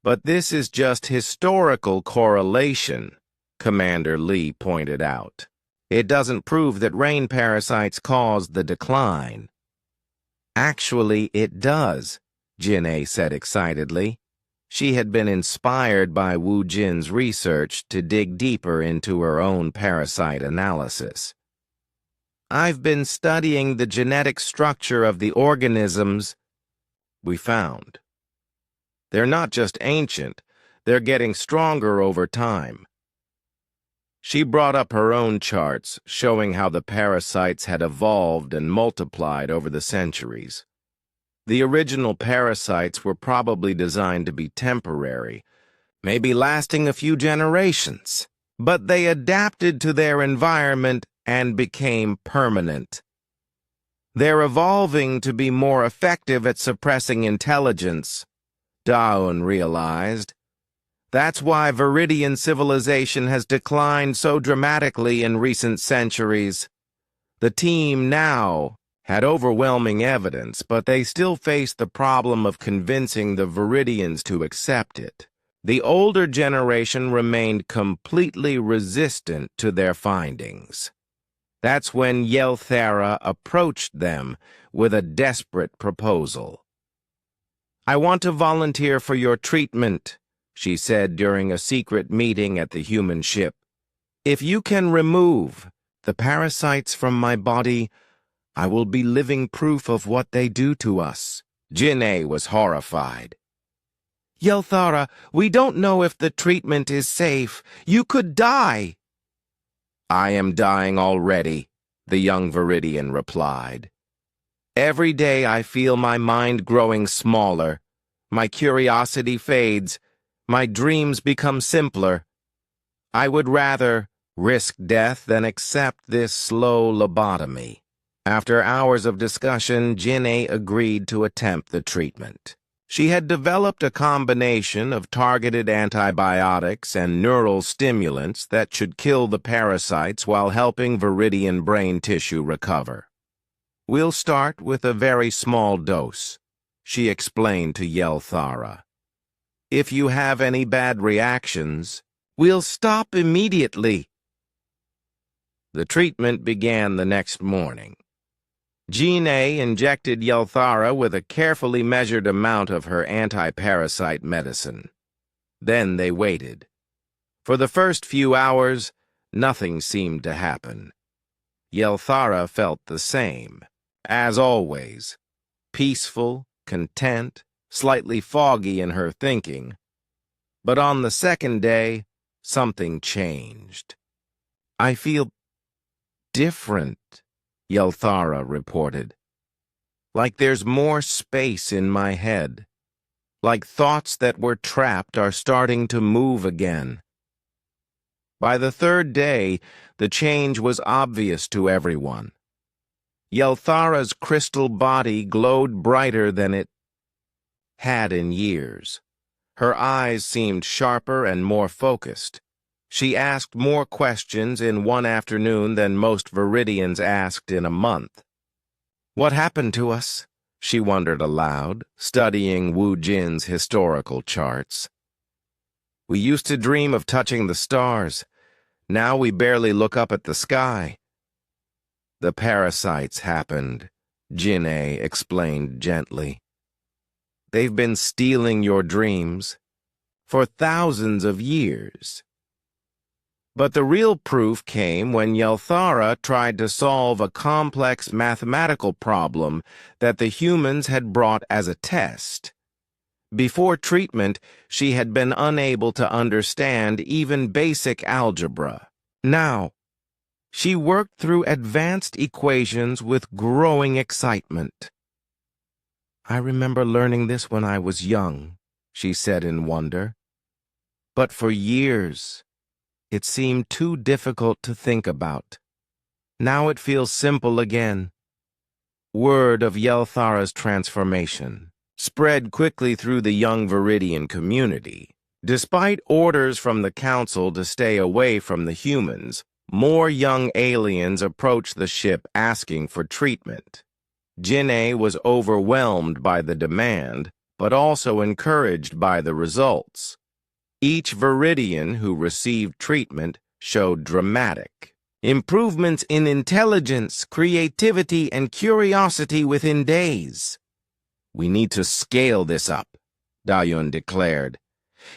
"But this is just historical correlation," Commander Lee pointed out. "It doesn't prove that rain parasites caused the decline." "Actually, it does," Jin-A said excitedly. She had been inspired by Wu Jin's research to dig deeper into her own parasite analysis. "I've been studying the genetic structure of the organisms we found. They're not just ancient, they're getting stronger over time." She brought up her own charts, showing how the parasites had evolved and multiplied over the centuries. The original parasites were probably designed to be temporary, maybe lasting a few generations, but they adapted to their environment and became permanent. They're evolving to be more effective at suppressing intelligence, Daun realized. That's why Viridian civilization has declined so dramatically in recent centuries. The team now had overwhelming evidence, but they still faced the problem of convincing the Viridians to accept it. The older generation remained completely resistant to their findings. That's when Yelthera approached them with a desperate proposal. "I want to volunteer for your treatment," she said during a secret meeting at the human ship. If you can remove the parasites from my body, I will be living proof of what they do to us." Jinae was horrified. "Yelthara, we don't know if the treatment is safe. You could die." "I am dying already," the young Viridian replied. "Every day I feel my mind growing smaller. My curiosity fades. My dreams become simpler. I would rather risk death than accept this slow lobotomy." After hours of discussion, Jinae agreed to attempt the treatment. She had developed a combination of targeted antibiotics and neural stimulants that should kill the parasites while helping Viridian brain tissue recover. "We'll start with a very small dose," she explained to Yelthara. "If you have any bad reactions, we'll stop immediately." The treatment began the next morning. Jinae injected Yelthara with a carefully measured amount of her anti-parasite medicine. Then they waited. For the first few hours, nothing seemed to happen. Yelthara felt the same, as always, peaceful, content, slightly foggy in her thinking. But on the second day, something changed. "I feel different," Yelthara reported. "Like there's more space in my head. Like thoughts that were trapped are starting to move again." By the third day, the change was obvious to everyone. Yelthara's crystal body glowed brighter than it had in years. Her eyes seemed sharper and more focused. She asked more questions in one afternoon than most Viridians asked in a month. "What happened to us?" she wondered aloud, studying Wu Jin's historical charts. "We used to dream of touching the stars. Now we barely look up at the sky." "The parasites happened," Jinae explained gently. "They've been stealing your dreams for thousands of years." But the real proof came when Yelthara tried to solve a complex mathematical problem that the humans had brought as a test. Before treatment, she had been unable to understand even basic algebra. Now, she worked through advanced equations with growing excitement. "I remember learning this when I was young," she said in wonder. "But for years, it seemed too difficult to think about. Now it feels simple again." Word of Yelthara's transformation spread quickly through the young Viridian community. Despite orders from the council to stay away from the humans, more young aliens approached the ship asking for treatment. Jinae was overwhelmed by the demand, but also encouraged by the results. Each Viridian who received treatment showed dramatic improvements in intelligence, creativity, and curiosity within days. "We need to scale this up," Dayun declared.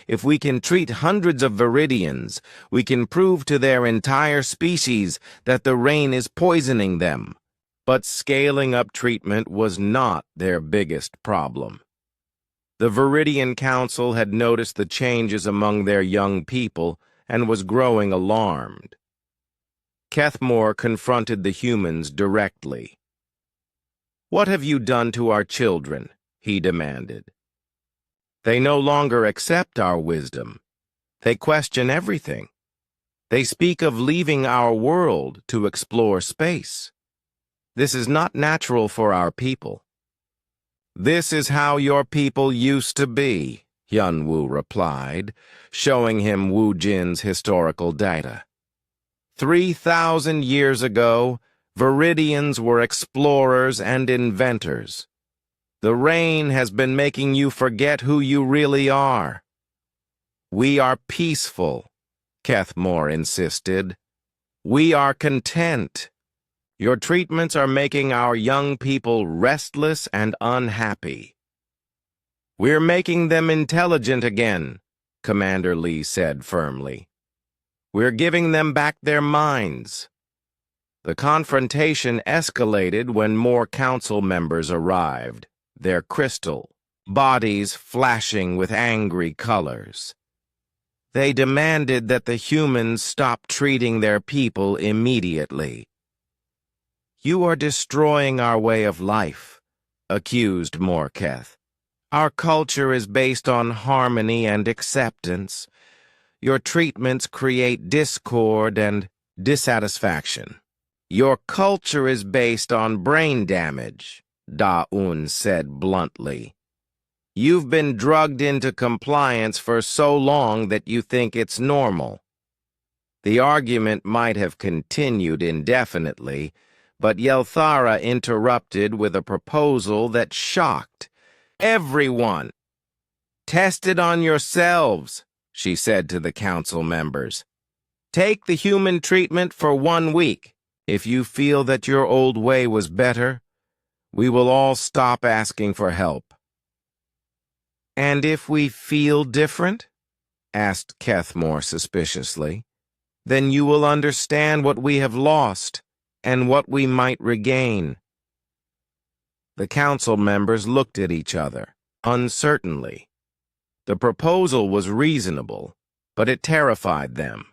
"If we can treat hundreds of Viridians, we can prove to their entire species that the rain is poisoning them." But scaling up treatment was not their biggest problem. The Viridian Council had noticed the changes among their young people and was growing alarmed. Kethmore confronted the humans directly. "What have you done to our children?" he demanded. "They no longer accept our wisdom. They question everything. They speak of leaving our world to explore space. This is not natural for our people." "This is how your people used to be," Hyunwoo replied, showing him Wu Jin's historical data. 3,000 years ago, Viridians were explorers and inventors. The rain has been making you forget who you really are. "We are peaceful," Kethmore insisted. "We are content. Your treatments are making our young people restless and unhappy." "We're making them intelligent again," Commander Lee said firmly. We're giving them back their minds. The confrontation escalated when more council members arrived, their crystal bodies flashing with angry colors. They demanded that the humans stop treating their people immediately. "You are destroying our way of life," accused Morketh. "Our culture is based on harmony and acceptance. Your treatments create discord and dissatisfaction." "Your culture is based on brain damage," Da-Un said bluntly. "You've been drugged into compliance for so long that you think it's normal." The argument might have continued indefinitely, but Yelthara interrupted with a proposal that shocked everyone. "Test it on yourselves," she said to the council members. "Take the human treatment for 1 week. If you feel that your old way was better, we will all stop asking for help." "And if we feel different?" asked Kethmore suspiciously. "Then you will understand what we have lost and what we might regain." The council members looked at each other, uncertainly. The proposal was reasonable, but it terrified them.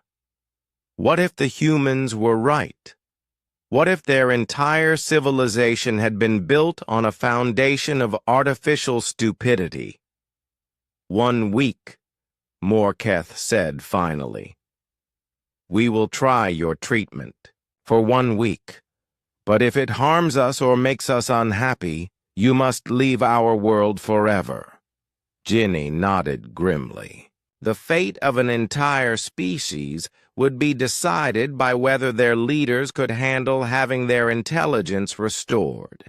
What if the humans were right? What if their entire civilization had been built on a foundation of artificial stupidity? "1 week," Morketh said finally. "We will try your treatment for 1 week. But if it harms us or makes us unhappy, you must leave our world forever." Ginny nodded grimly. The fate of an entire species would be decided by whether their leaders could handle having their intelligence restored.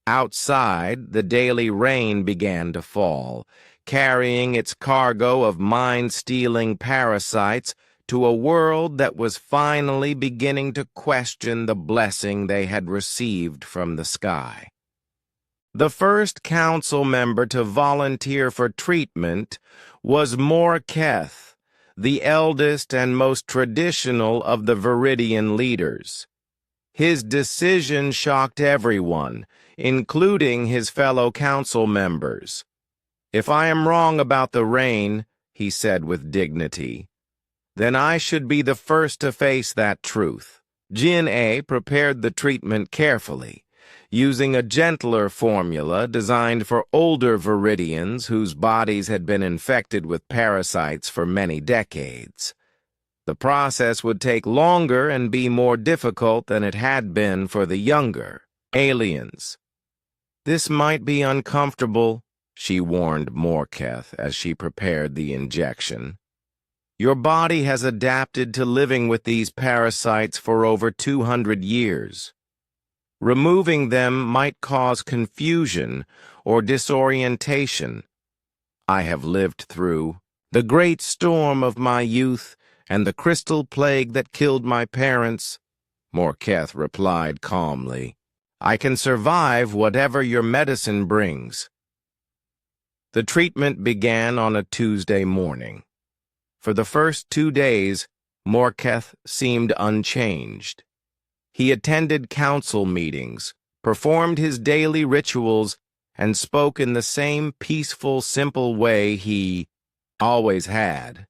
Outside, the daily rain began to fall, carrying its cargo of mind-stealing parasites to a world that was finally beginning to question the blessing they had received from the sky. The first council member to volunteer for treatment was Morketh, the eldest and most traditional of the Viridian leaders. His decision shocked everyone, including his fellow council members. "If I am wrong about the rain," he said with dignity, "then I should be the first to face that truth." Jin-A prepared the treatment carefully, using a gentler formula designed for older Viridians whose bodies had been infected with parasites for many decades. The process would take longer and be more difficult than it had been for the younger aliens. "This might be uncomfortable," she warned Morketh as she prepared the injection. "Your body has adapted to living with these parasites for over 200 years. Removing them might cause confusion or disorientation. I have lived through the great storm of my youth and the crystal plague that killed my parents," Morketh replied calmly. "I can survive whatever your medicine brings." The treatment began on a Tuesday morning. For the first 2 days, Morketh seemed unchanged. He attended council meetings, performed his daily rituals, and spoke in the same peaceful, simple way he always had.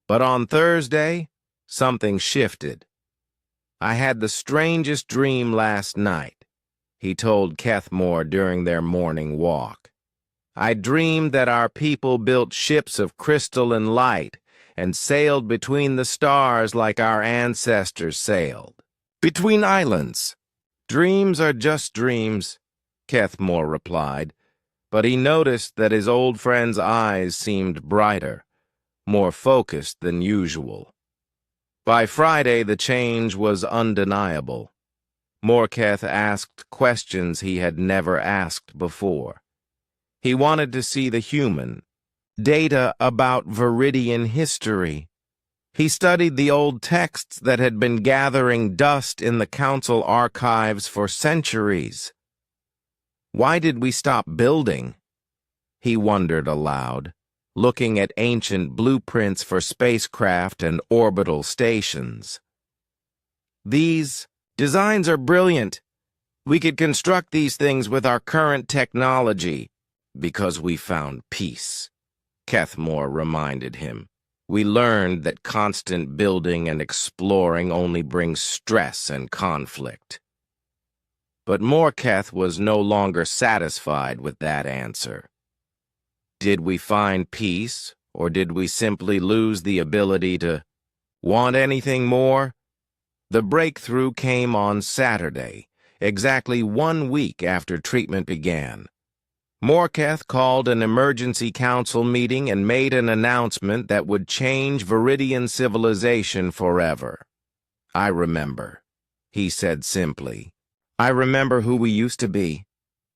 But on Thursday, something shifted. "I had the strangest dream last night," he told Kethmore during their morning walk. "I dreamed that our people built ships of crystal and light and sailed between the stars like our ancestors sailed. Between islands." "Dreams are just dreams," Kethmore replied, but he noticed that his old friend's eyes seemed brighter, more focused than usual. By Friday, the change was undeniable. Morketh asked questions he had never asked before. He wanted to see the human, data about Viridian history. He studied the old texts that had been gathering dust in the council archives for centuries. Why did we stop building? He wondered aloud. looking at ancient blueprints for spacecraft and orbital stations. "These designs are brilliant. We could construct these things with our current technology because we found peace," Kethmore reminded him. "We learned that constant building and exploring only brings stress and conflict." But Morketh was no longer satisfied with that answer. Did we find peace, or did we simply lose the ability to want anything more? The breakthrough came on Saturday, exactly 1 week after treatment began. Morketh called an emergency council meeting and made an announcement that would change Viridian civilization forever. "I remember," he said simply. "I remember who we used to be."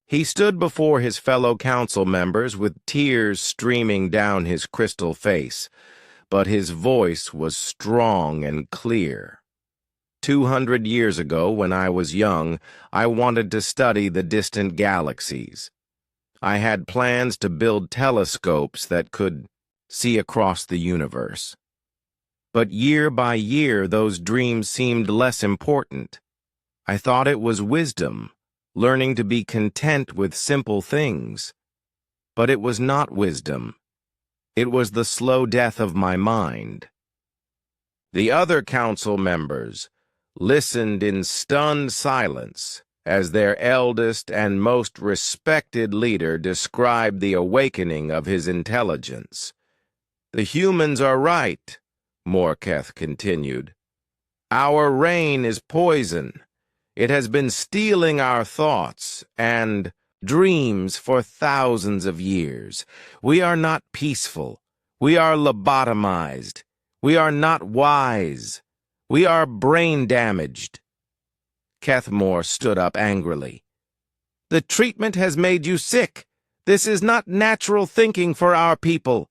He stood before his fellow council members with tears streaming down his crystal face, but his voice was strong and clear. 200 years ago, when I was young, I wanted to study the distant galaxies. I had plans to build telescopes that could see across the universe. But year by year, those dreams seemed less important. I thought it was wisdom, learning to be content with simple things. But it was not wisdom. It was the slow death of my mind. The other council members listened in stunned silence as their eldest and most respected leader described the awakening of his intelligence. "The humans are right," Morketh continued. "Our rain is poison. It has been stealing our thoughts and dreams for thousands of years. We are not peaceful. We are lobotomized. We are not wise. We are brain-damaged." Kethmore stood up angrily. "The treatment has made you sick. This is not natural thinking for our people."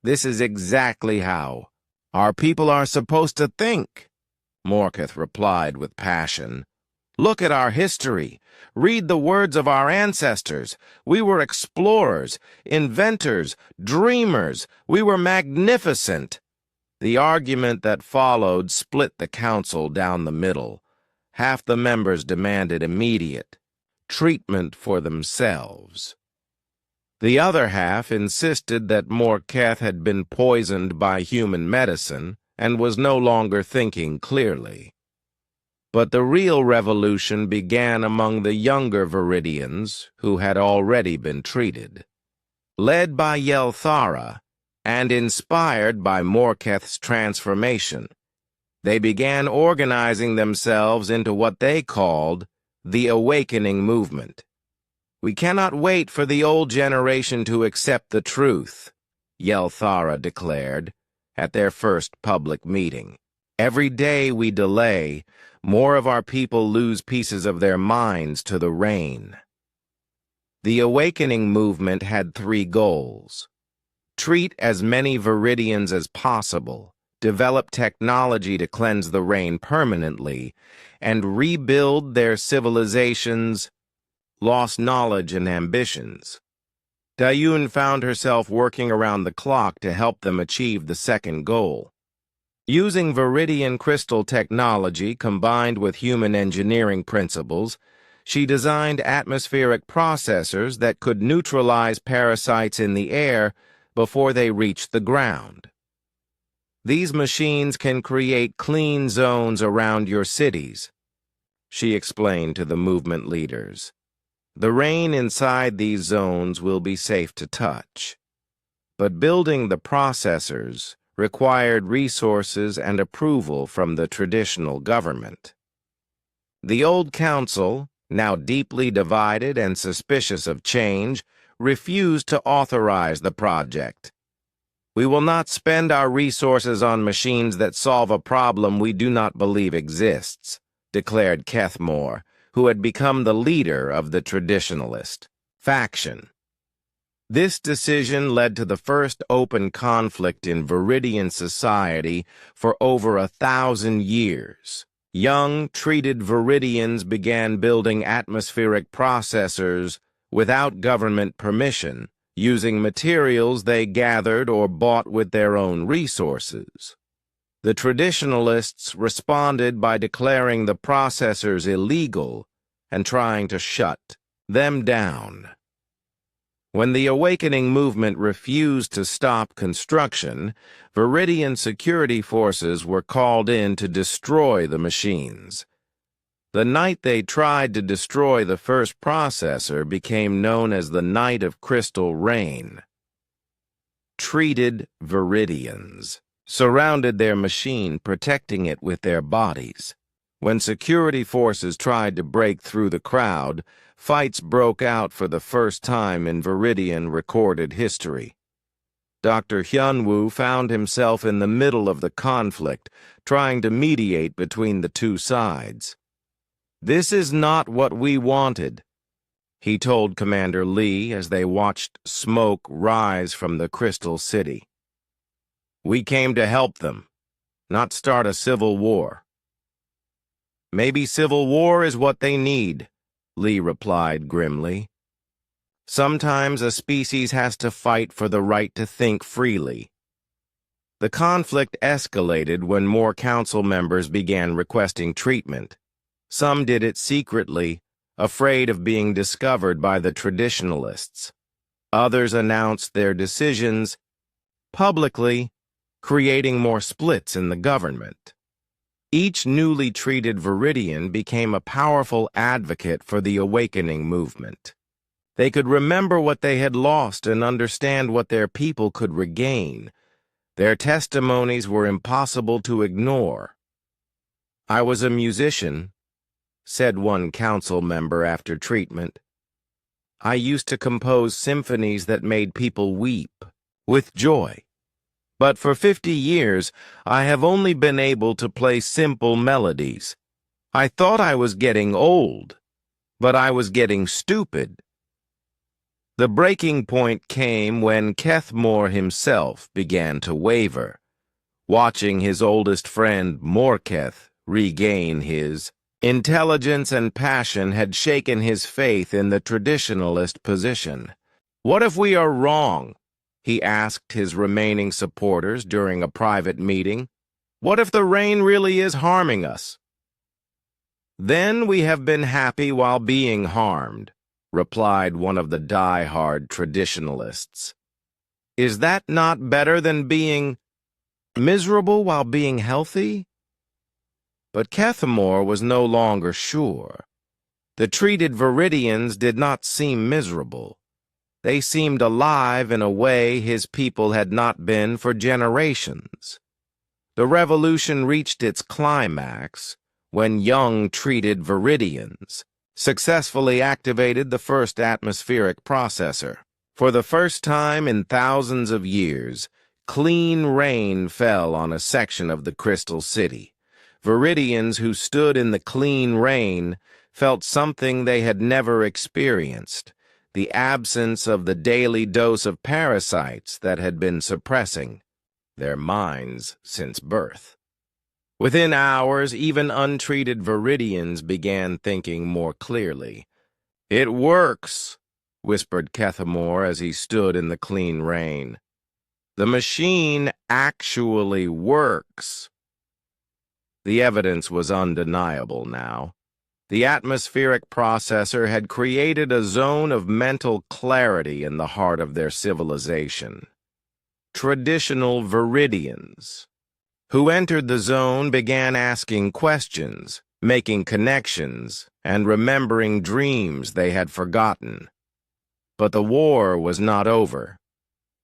"This is exactly how our people are supposed to think," Morketh replied with passion. "Look at our history. Read the words of our ancestors. We were explorers, inventors, dreamers. We were magnificent." The argument that followed split the council down the middle. Half the members demanded immediate treatment for themselves. The other half insisted that Morketh had been poisoned by human medicine and was no longer thinking clearly. But the real revolution began among the younger Viridians who had already been treated. Led by Yelthara and inspired by Morketh's transformation, they began organizing themselves into what they called the Awakening Movement. "We cannot wait for the old generation to accept the truth," Yelthara declared at their first public meeting. "Every day we delay, more of our people lose pieces of their minds to the rain." The Awakening Movement had 3 goals. Treat as many Viridians as possible, develop technology to cleanse the rain permanently, and rebuild their civilization's lost knowledge and ambitions. Dayun found herself working around the clock to help them achieve the second goal. Using Viridian crystal technology combined with human engineering principles, she designed atmospheric processors that could neutralize parasites in the air before they reached the ground. "These machines can create clean zones around your cities," she explained to the movement leaders. "The rain inside these zones will be safe to touch." But building the processors required resources and approval from the traditional government. The old council, now deeply divided and suspicious of change, refused to authorize the project. "We will not spend our resources on machines that solve a problem we do not believe exists," declared Kethmore, who had become the leader of the traditionalist faction. This decision led to the first open conflict in Viridian society for over 1,000 years. Young, treated Viridians began building atmospheric processors without government permission using materials they gathered or bought with their own resources. The traditionalists responded by declaring the processors illegal and trying to shut them down. When the awakening movement refused to stop construction, Viridian security forces were called in to destroy the machines. The night they tried to destroy the first processor became known as the Night of Crystal Rain. Treated Viridians surrounded their machine, protecting it with their bodies. When security forces tried to break through the crowd, fights broke out for the first time in Viridian recorded history. Dr. Hyunwoo found himself in the middle of the conflict, trying to mediate between the two sides. "This is not what we wanted," he told Commander Lee as they watched smoke rise from the Crystal City. "We came to help them, not start a civil war." "Maybe civil war is what they need," Lee replied grimly. "Sometimes a species has to fight for the right to think freely." The conflict escalated when more council members began requesting treatment. Some did it secretly, afraid of being discovered by the traditionalists. Others announced their decisions publicly, creating more splits in the government. Each newly treated Viridian became a powerful advocate for the awakening movement. They could remember what they had lost and understand what their people could regain. Their testimonies were impossible to ignore. "I was a musician," said one council member after treatment. "I used to compose symphonies that made people weep with joy. But for 50 years, I have only been able to play simple melodies. I thought I was getting old, but I was getting stupid." The breaking point came when Kethmore himself began to waver, watching his oldest friend Morketh regain his intelligence and passion had shaken his faith in the traditionalist position. "What if we are wrong?" he asked his remaining supporters during a private meeting. "What if the rain really is harming us?" "Then we have been happy while being harmed," replied one of the die-hard traditionalists. "Is that not better than being miserable while being healthy?" But Kethmore was no longer sure. The treated Viridians did not seem miserable. They seemed alive in a way his people had not been for generations. The revolution reached its climax when young treated Viridians successfully activated the first atmospheric processor. For the first time in thousands of years, clean rain fell on a section of the Crystal City. Viridians who stood in the clean rain felt something they had never experienced, the absence of the daily dose of parasites that had been suppressing their minds since birth. Within hours, even untreated Viridians began thinking more clearly. "It works," whispered Kethmore as he stood in the clean rain. "The machine actually works." The evidence was undeniable now. The atmospheric processor had created a zone of mental clarity in the heart of their civilization. Traditional Viridians who entered the zone began asking questions, making connections, and remembering dreams they had forgotten. But the war was not over.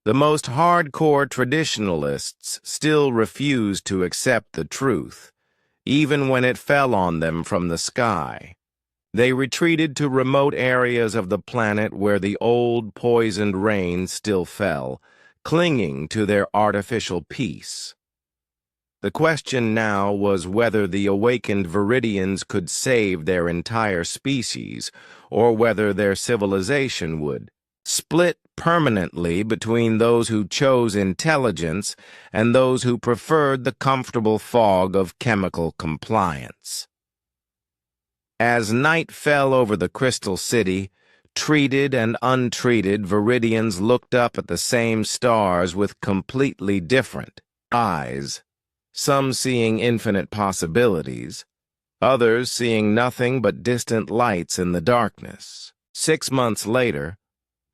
The most hardcore traditionalists still refused to accept the truth, even when it fell on them from the sky. They retreated to remote areas of the planet where the old poisoned rain still fell, clinging to their artificial peace. The question now was whether the awakened Viridians could save their entire species, or whether their civilization would split permanently between those who chose intelligence and those who preferred the comfortable fog of chemical compliance. As night fell over the Crystal City, treated and untreated Viridians looked up at the same stars with completely different eyes, some seeing infinite possibilities, others seeing nothing but distant lights in the darkness. 6 months later,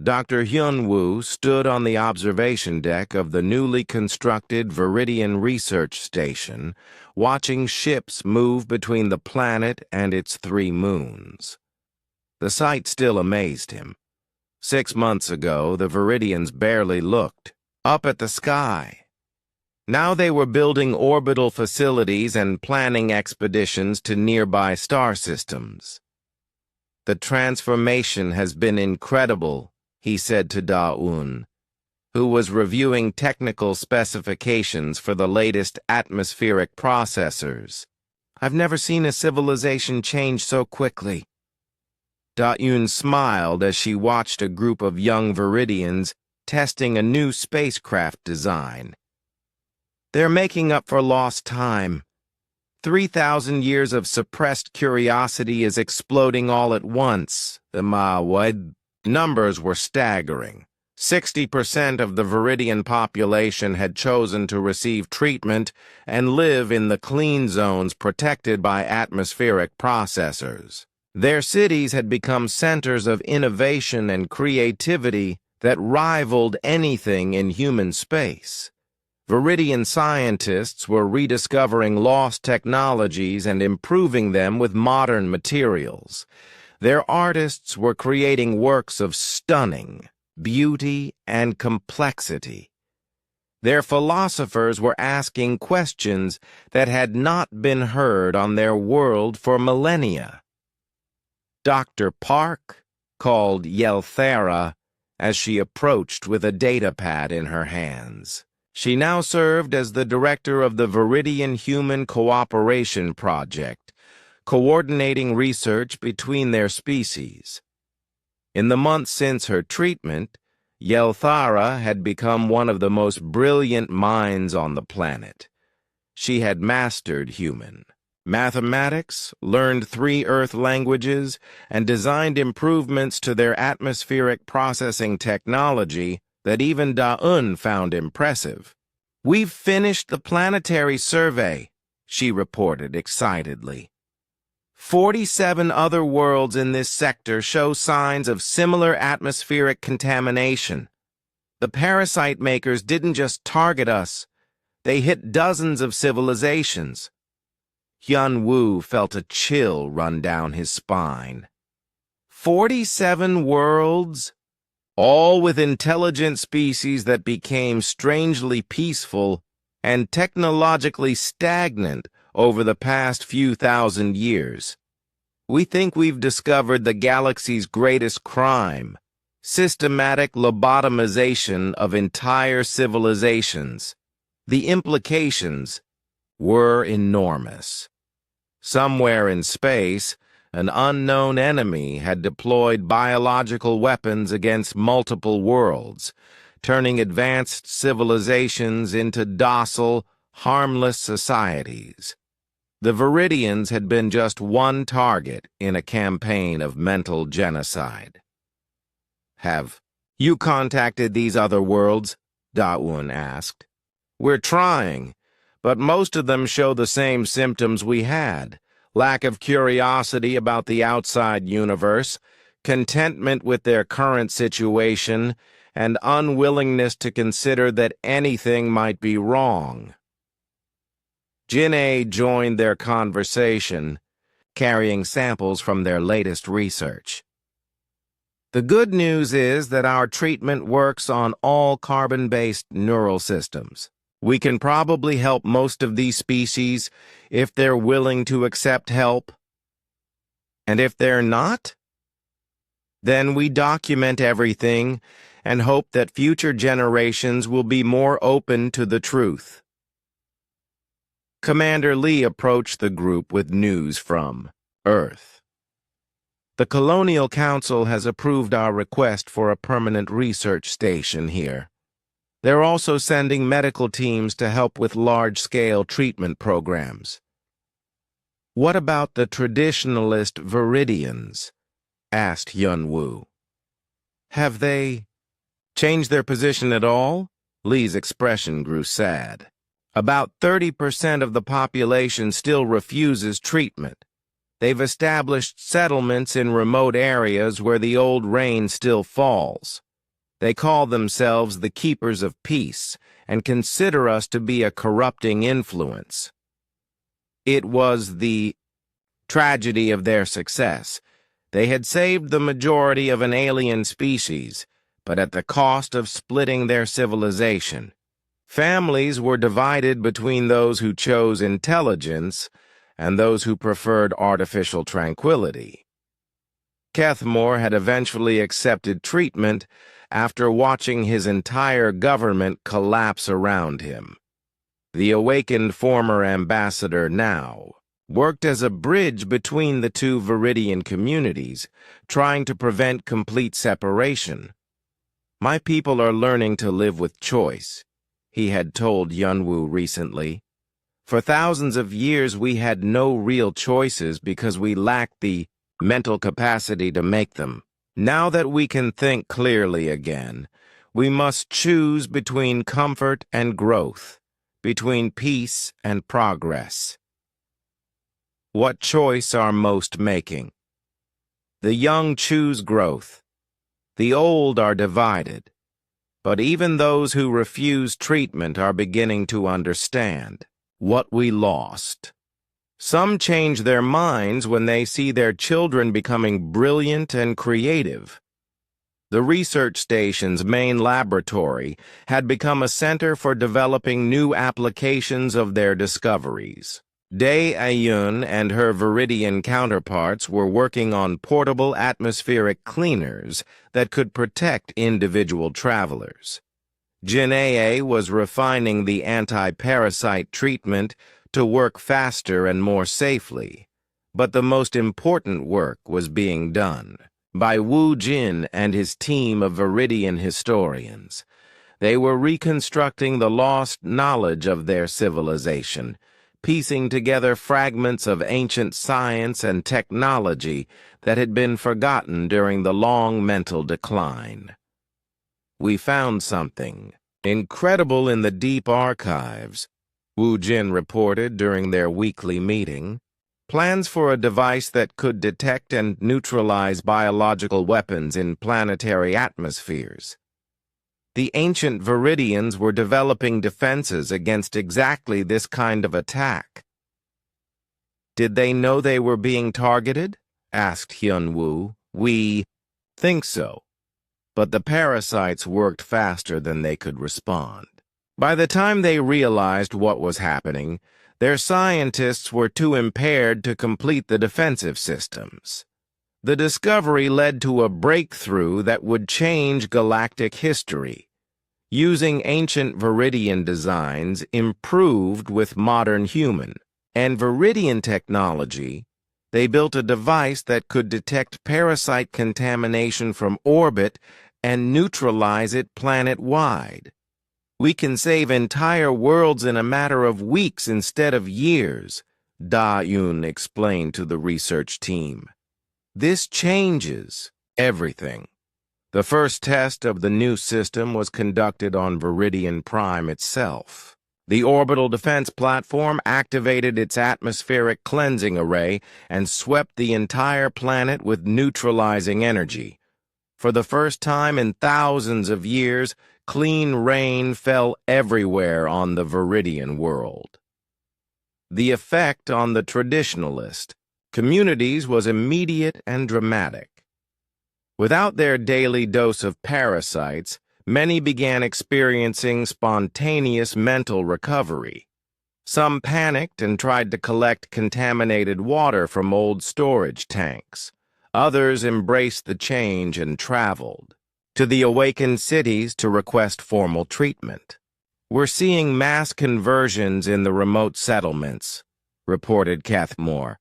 Dr. Hyun-woo stood on the observation deck of the newly constructed Viridian Research Station, watching ships move between the planet and its 3 moons. The sight still amazed him. 6 months ago, the Viridians barely looked up at the sky. Now they were building orbital facilities and planning expeditions to nearby star systems. "The transformation has been incredible," he said to Da-un, who was reviewing technical specifications for the latest atmospheric processors. "I've never seen a civilization change so quickly." Da-un smiled as she watched a group of young Viridians testing a new spacecraft design. "They're making up for lost time. 3,000 years of suppressed curiosity is exploding all at once." The numbers were staggering. 60% of the Viridian population had chosen to receive treatment and live in the clean zones protected by atmospheric processors. Their cities had become centers of innovation and creativity that rivaled anything in human space. Viridian scientists were rediscovering lost technologies and improving them with modern materials. Their artists were creating works of stunning beauty and complexity. Their philosophers were asking questions that had not been heard on their world for millennia. Dr. Park called Yelthera as she approached with a datapad in her hands. She now served as the director of the Viridian Human Cooperation Project, coordinating research between their species. In the months since her treatment, Yelthara had become one of the most brilliant minds on the planet. She had mastered human mathematics, learned 3 Earth languages, and designed improvements to their atmospheric processing technology that even Da-un found impressive. "We've finished the planetary survey," she reported excitedly. 47 other worlds in this sector show signs of similar atmospheric contamination. The parasite makers didn't just target us, they hit dozens of civilizations. Hyun-woo felt a chill run down his spine. 47 worlds? All with intelligent species that became strangely peaceful and technologically stagnant over the past few thousand years. "We think we've discovered the galaxy's greatest crime, systematic lobotomization of entire civilizations." The implications were enormous. Somewhere in space, an unknown enemy had deployed biological weapons against multiple worlds, turning advanced civilizations into docile, harmless societies. The Viridians had been just one target in a campaign of mental genocide. "Have you contacted these other worlds?" Da-un asked. "We're trying, but most of them show the same symptoms we had: lack of curiosity about the outside universe, contentment with their current situation, and unwillingness to consider that anything might be wrong." Jin-ae joined their conversation, carrying samples from their latest research. "The good news is that our treatment works on all carbon-based neural systems. We can probably help most of these species if they're willing to accept help. And if they're not, then we document everything and hope that future generations will be more open to the truth." Commander Lee approached the group with news from Earth. "The Colonial Council has approved our request for a permanent research station here. They're also sending medical teams to help with large-scale treatment programs." "What about the traditionalist Viridians?" asked Hyun-woo. Have they changed their position at all? Lee's expression grew sad. About 30% of the population still refuses treatment. They've established settlements in remote areas where the old rain still falls. They call themselves the Keepers of Peace and consider us to be a corrupting influence. It was the tragedy of their success. They had saved the majority of an alien species, but at the cost of splitting their civilization. Families were divided between those who chose intelligence and those who preferred artificial tranquility. Kethmore had eventually accepted treatment after watching his entire government collapse around him. The awakened former ambassador now worked as a bridge between the two Viridian communities, trying to prevent complete separation. "My people are learning to live with choice," he had told Yunwu recently. "For thousands of years we had no real choices because we lacked the mental capacity to make them. Now that we can think clearly again, we must choose between comfort and growth, between peace and progress." What choice are most making? The young choose growth. The old are divided. But even those who refuse treatment are beginning to understand what we lost. Some change their minds when they see their children becoming brilliant and creative. The research station's main laboratory had become a center for developing new applications of their discoveries. Day Ayun and her Viridian counterparts were working on portable atmospheric cleaners that could protect individual travelers. Janae was refining the anti-parasite treatment to work faster and more safely, but the most important work was being done by Wu Jin and his team of Viridian historians. They were reconstructing the lost knowledge of their civilization, piecing together fragments of ancient science and technology that had been forgotten during the long mental decline. "We found something incredible in the deep archives," Wu Jin reported during their weekly meeting. "Plans for a device that could detect and neutralize biological weapons in planetary atmospheres. The ancient Viridians were developing defenses against exactly this kind of attack." "Did they know they were being targeted?" asked Hyun-woo. "We think so. But the parasites worked faster than they could respond. By the time they realized what was happening, their scientists were too impaired to complete the defensive systems. The discovery led to a breakthrough that would change galactic history, using ancient Viridian designs improved with modern human and Viridian technology. They built a device that could detect parasite contamination from orbit and neutralize it planet-wide. We can save entire worlds in a matter of weeks instead of years," Da-Yun explained to the research team. "This changes everything." The first test of the new system was conducted on Viridian Prime itself. The orbital defense platform activated its atmospheric cleansing array and swept the entire planet with neutralizing energy. For the first time in thousands of years, clean rain fell everywhere on the Viridian world. The effect on the traditionalist communities was immediate and dramatic. Without their daily dose of parasites, many began experiencing spontaneous mental recovery. Some panicked and tried to collect contaminated water from old storage tanks. Others embraced the change and traveled to the awakened cities to request formal treatment. "We're seeing mass conversions in the remote settlements," reported Kethmore.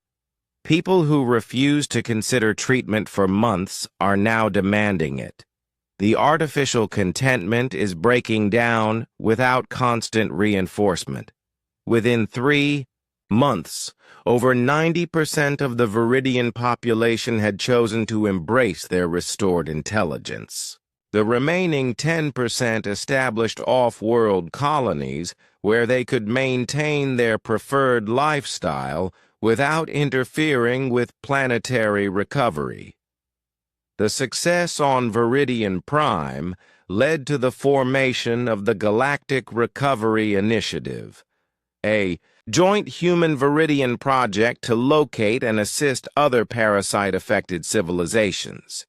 "People who refused to consider treatment for months are now demanding it. The artificial contentment is breaking down without constant reinforcement. Within 3 months, over 90% of the Viridian population had chosen to embrace their restored intelligence." The remaining 10% established off-world colonies where they could maintain their preferred lifestyle without interfering with planetary recovery. The success on Viridian Prime led to the formation of the Galactic Recovery Initiative, a joint human-Viridian project to locate and assist other parasite-affected civilizations.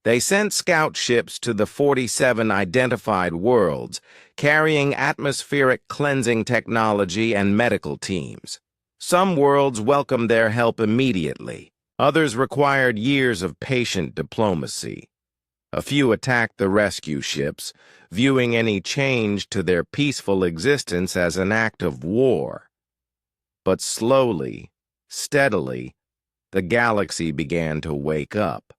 They sent scout ships to the 47 identified worlds, carrying atmospheric cleansing technology and medical teams. Some worlds welcomed their help immediately. Others required years of patient diplomacy. A few attacked the rescue ships, viewing any change to their peaceful existence as an act of war. But slowly, steadily, the galaxy began to wake up.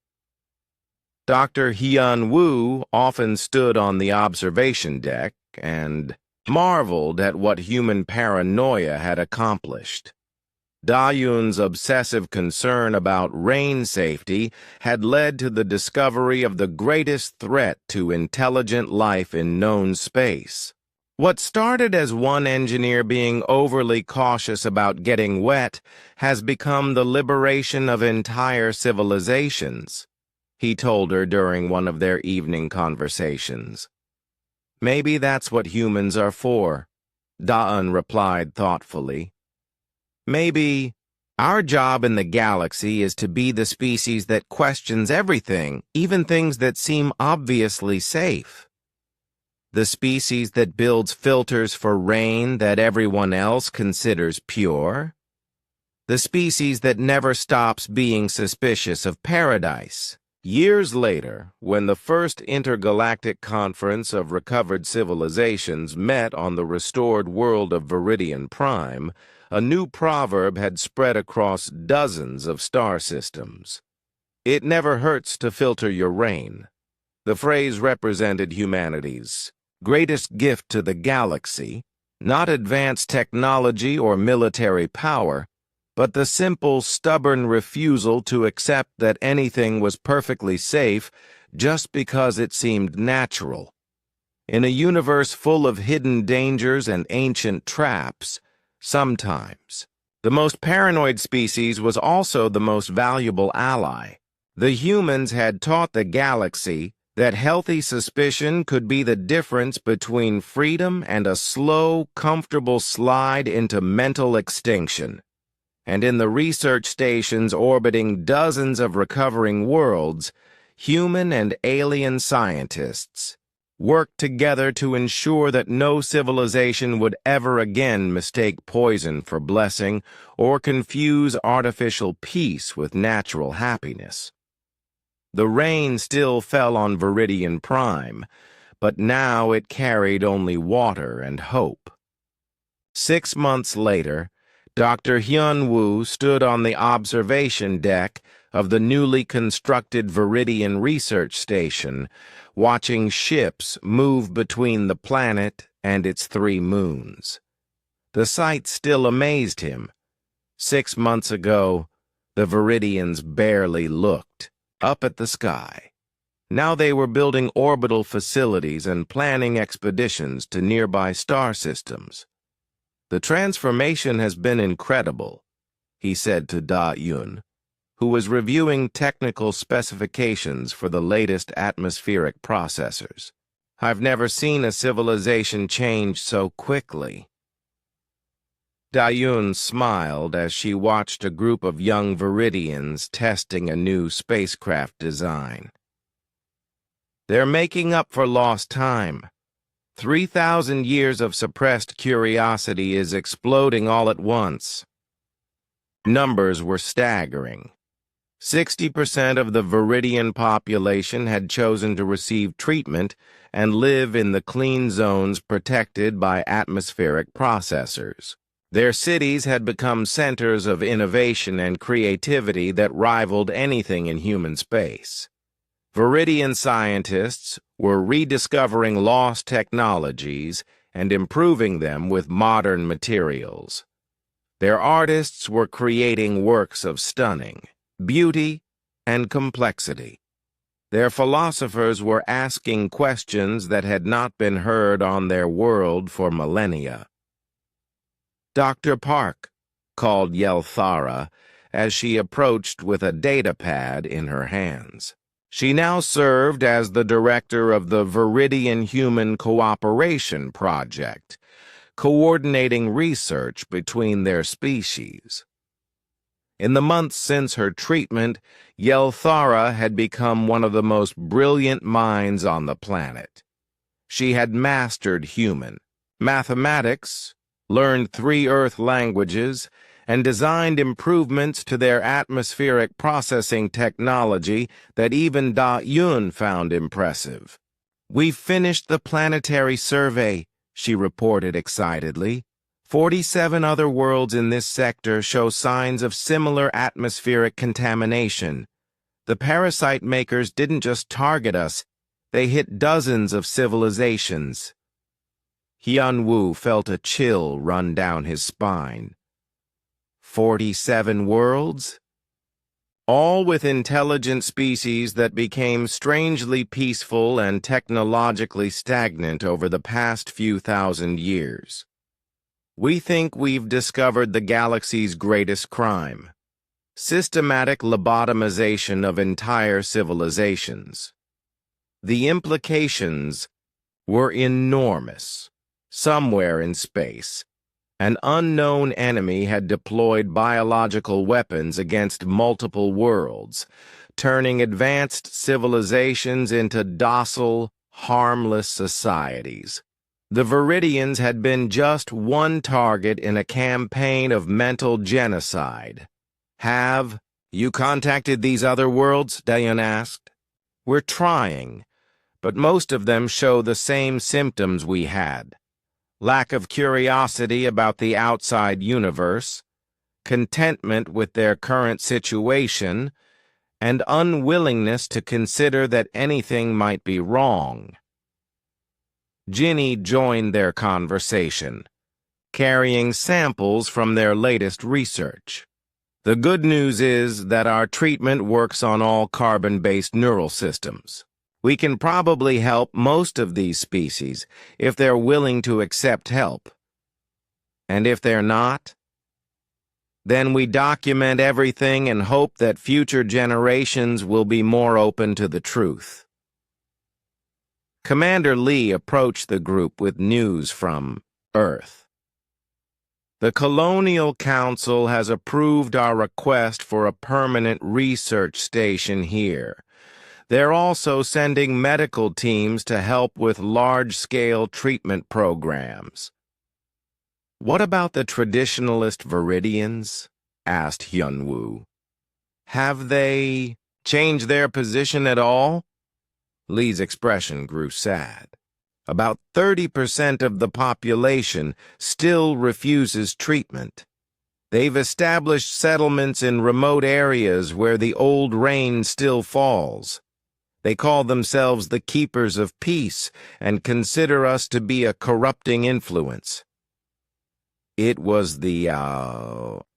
Dr. Hyun Woo often stood on the observation deck and marveled at what human paranoia had accomplished. Da-Yun's obsessive concern about rain safety had led to the discovery of the greatest threat to intelligent life in known space. What started as one engineer being overly cautious about getting wet has become the liberation of entire civilizations, he told her during one of their evening conversations. Maybe that's what humans are for, Da-Yun replied thoughtfully. Maybe our job in the galaxy is to be the species that questions everything, even things that seem obviously safe. The species that builds filters for rain that everyone else considers pure. The species that never stops being suspicious of paradise. Years later, when the first intergalactic conference of recovered civilizations met on the restored world of Viridian Prime, a new proverb had spread across dozens of star systems. It never hurts to filter your rain. The phrase represented humanity's greatest gift to the galaxy, not advanced technology or military power, but the simple, stubborn refusal to accept that anything was perfectly safe just because it seemed natural. In a universe full of hidden dangers and ancient traps, sometimes the most paranoid species was also the most valuable ally. The humans had taught the galaxy that healthy suspicion could be the difference between freedom and a slow, comfortable slide into mental extinction. And in the research stations orbiting dozens of recovering worlds, human and alien scientists worked together to ensure that no civilization would ever again mistake poison for blessing or confuse artificial peace with natural happiness. The rain still fell on Viridian Prime, but now it carried only water and hope. 6 months later, Dr. Hyun Woo stood on the observation deck of the newly constructed Viridian Research Station, watching ships move between the planet and its 3 moons. The sight still amazed him. 6 months ago, the Viridians barely looked up at the sky. Now they were building orbital facilities and planning expeditions to nearby star systems. The transformation has been incredible, he said to Da-Yun, who was reviewing technical specifications for the latest atmospheric processors. I've never seen a civilization change so quickly. Da-Yun smiled as she watched a group of young Viridians testing a new spacecraft design. They're making up for lost time. 3,000 years of suppressed curiosity is exploding all at once. Numbers were staggering. 60% of the Viridian population had chosen to receive treatment and live in the clean zones protected by atmospheric processors. Their cities had become centers of innovation and creativity that rivaled anything in human space. Viridian scientists were rediscovering lost technologies and improving them with modern materials. Their artists were creating works of stunning beauty and complexity. Their philosophers were asking questions that had not been heard on their world for millennia. "Dr. Park," called Yelthara as she approached with a datapad in her hands. She now served as the director of the Viridian Human Cooperation Project, coordinating research between their species. In the months since her treatment, Yelthara had become one of the most brilliant minds on the planet. She had mastered human mathematics, learned 3 Earth languages, and designed improvements to their atmospheric processing technology that even Da Yun found impressive. "We've finished the planetary survey," she reported excitedly. 47 other worlds in this sector show signs of similar atmospheric contamination. The parasite makers didn't just target us, they hit dozens of civilizations. Hyun-woo felt a chill run down his spine. 47 worlds? All with intelligent species that became strangely peaceful and technologically stagnant over the past few thousand years. "We think we've discovered the galaxy's greatest crime: systematic lobotomization of entire civilizations." The implications were enormous. Somewhere in space, an unknown enemy had deployed biological weapons against multiple worlds, turning advanced civilizations into docile, harmless societies. The Viridians had been just one target in a campaign of mental genocide. "Have you contacted these other worlds?" Dayan asked. "We're trying, but most of them show the same symptoms we had: lack of curiosity about the outside universe, contentment with their current situation, and unwillingness to consider that anything might be wrong." Ginny joined their conversation, carrying samples from their latest research. "The good news is that our treatment works on all carbon-based neural systems. We can probably help most of these species if they're willing to accept help. And if they're not, then we document everything and hope that future generations will be more open to the truth." Commander Lee approached the group with news from Earth. "The Colonial Council has approved our request for a permanent research station here. They're also sending medical teams to help with large-scale treatment programs." "What about the traditionalist Viridians?" asked Hyun-woo. "Have they changed their position at all?" Lee's expression grew sad. "About 30% of the population still refuses treatment. They've established settlements in remote areas where the old rain still falls. They call themselves the Keepers of Peace and consider us to be a corrupting influence." It was the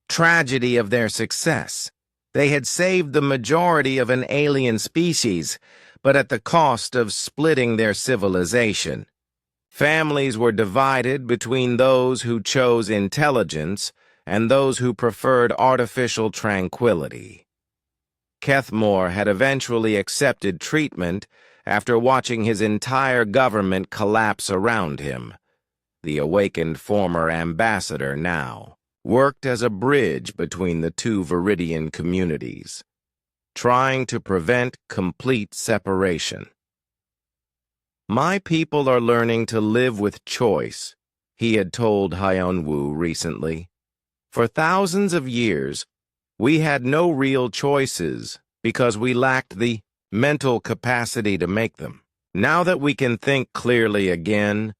tragedy of their success. They had saved the majority of an alien species, but at the cost of splitting their civilization. Families were divided between those who chose intelligence and those who preferred artificial tranquility. Kethmore had eventually accepted treatment after watching his entire government collapse around him. The awakened former ambassador now worked as a bridge between the two Viridian communities, trying to prevent complete separation. "My people are learning to live with choice," he had told Hyun-woo recently. "For thousands of years, we had no real choices because we lacked the mental capacity to make them. Now that we can think clearly again,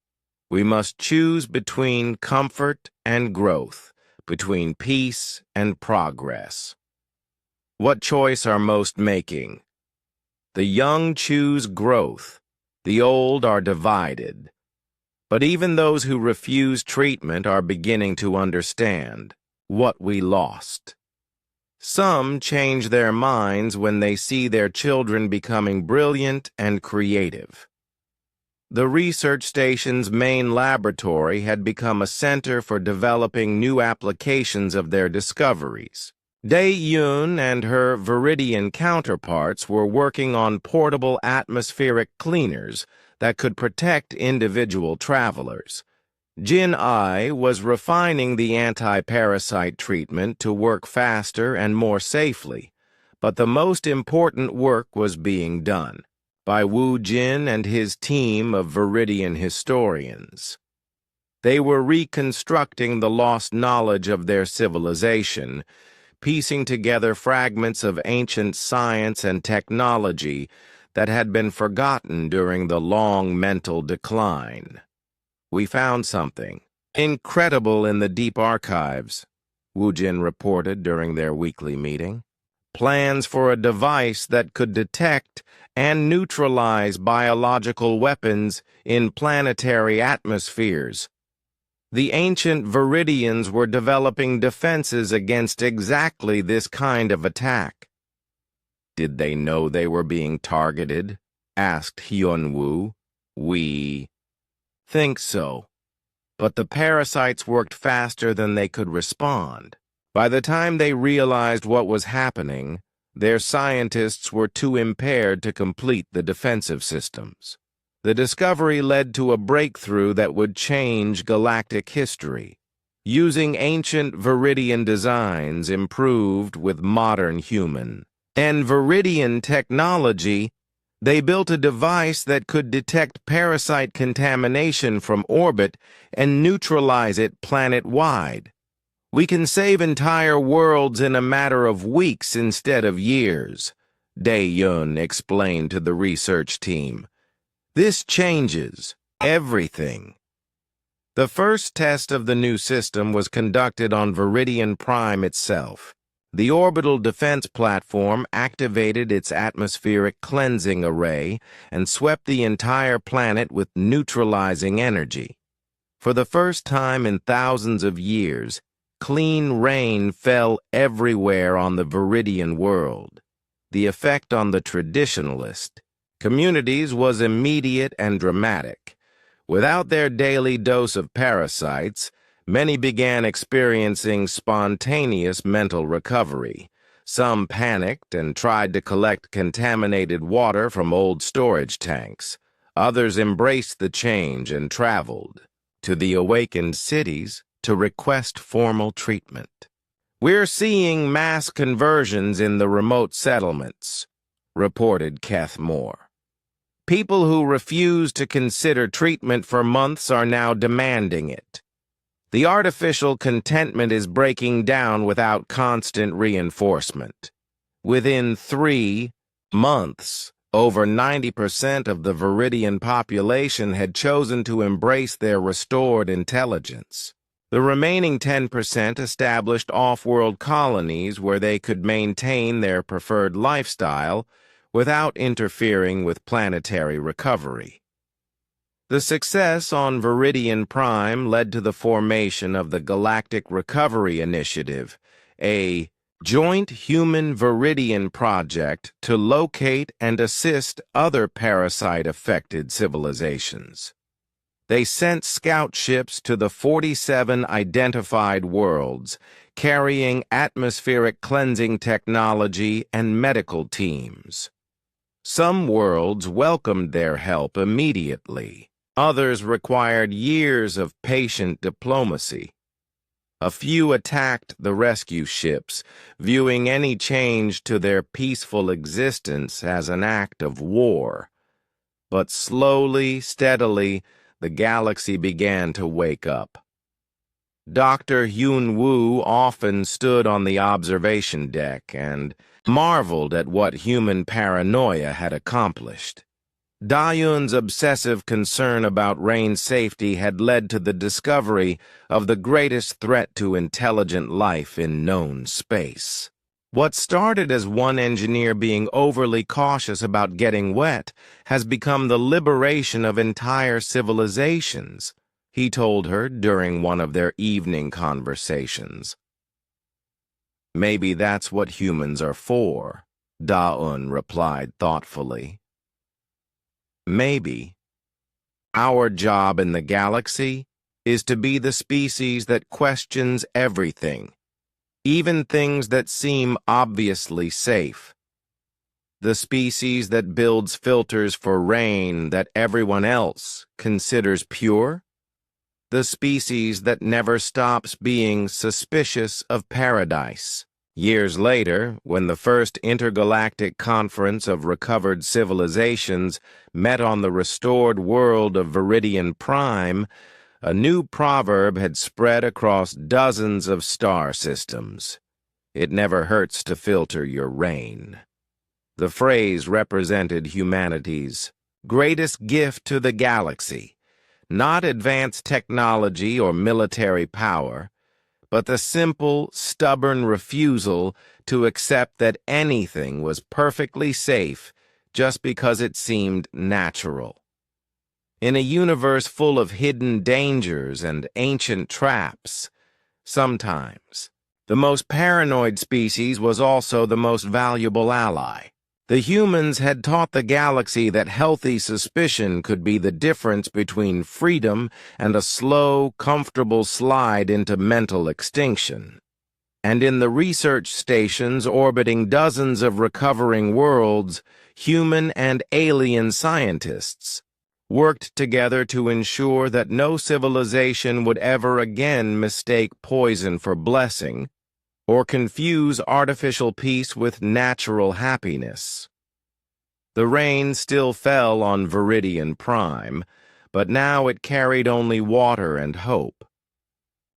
we must choose between comfort and growth, between peace and progress. What choice are most making? The young choose growth, the old are divided. But even those who refuse treatment are beginning to understand what we lost. Some change their minds when they see their children becoming brilliant and creative. The research station's main laboratory had become a center for developing new applications of their discoveries. Dae-Yoon and her Viridian counterparts were working on portable atmospheric cleaners that could protect individual travelers. Jin-ai was refining the anti-parasite treatment to work faster and more safely, but the most important work was being done by Wu Jin and his team of Viridian historians. They were reconstructing the lost knowledge of their civilization, piecing together fragments of ancient science and technology that had been forgotten during the long mental decline. "We found something incredible in the deep archives," Wu Jin reported during their weekly meeting. "Plans for a device that could detect and neutralize biological weapons in planetary atmospheres. The ancient Viridians were developing defenses against exactly this kind of attack." "Did they know they were being targeted?" asked Hyun-woo. "We think so. But the parasites worked faster than they could respond. By the time they realized what was happening, their scientists were too impaired to complete the defensive systems. The discovery led to a breakthrough that would change galactic history, using ancient Viridian designs improved with modern human and Viridian technology. They built a device that could detect parasite contamination from orbit and neutralize it planet-wide. We can save entire worlds in a matter of weeks instead of years," Dae-Yoon explained to the research team. "This changes everything." The first test of the new system was conducted on Viridian Prime itself. The orbital defense platform activated its atmospheric cleansing array and swept the entire planet with neutralizing energy. For the first time in thousands of years, clean rain fell everywhere on the Viridian world. The effect on the traditionalist communities was immediate and dramatic. Without their daily dose of parasites, many began experiencing spontaneous mental recovery. Some panicked and tried to collect contaminated water from old storage tanks. Others embraced the change and traveled to the awakened cities to request formal treatment. "We're seeing mass conversions in the remote settlements," reported Keth Moore. "People who refused to consider treatment for months are now demanding it. The artificial contentment is breaking down without constant reinforcement. Within 3 months, over 90% of the Viridian population had chosen to embrace their restored intelligence. The remaining 10% established off-world colonies where they could maintain their preferred lifestyle without interfering with planetary recovery." The success on Viridian Prime led to the formation of the Galactic Recovery Initiative, a joint human Viridian project to locate and assist other parasite-affected civilizations. They sent scout ships to the 47 identified worlds, carrying atmospheric cleansing technology and medical teams. Some worlds welcomed their help immediately. Others required years of patient diplomacy. A few attacked the rescue ships, viewing any change to their peaceful existence as an act of war. But slowly, steadily, the galaxy began to wake up. Dr. Hyun-woo often stood on the observation deck and marveled at what human paranoia had accomplished. Dae-Yoon's obsessive concern about Rain's safety had led to the discovery of the greatest threat to intelligent life in known space. What started as one engineer being overly cautious about getting wet has become the liberation of entire civilizations, he told her during one of their evening conversations. Maybe that's what humans are for, Da-un replied thoughtfully. Maybe. Our job in the galaxy is to be the species that questions everything, even things that seem obviously safe. The species that builds filters for rain that everyone else considers pure. The species that never stops being suspicious of paradise. Years later, when the first intergalactic conference of recovered civilizations met on the restored world of Viridian Prime, a new proverb had spread across dozens of star systems. It never hurts to filter your rain. The phrase represented humanity's greatest gift to the galaxy, not advanced technology or military power, but the simple, stubborn refusal to accept that anything was perfectly safe just because it seemed natural. In a universe full of hidden dangers and ancient traps, sometimes the most paranoid species was also the most valuable ally. The humans had taught the galaxy that healthy suspicion could be the difference between freedom and a slow, comfortable slide into mental extinction. And in the research stations orbiting dozens of recovering worlds, human and alien scientists worked together to ensure that no civilization would ever again mistake poison for blessing, or confuse artificial peace with natural happiness. The rain still fell on Viridian Prime, but now it carried only water and hope.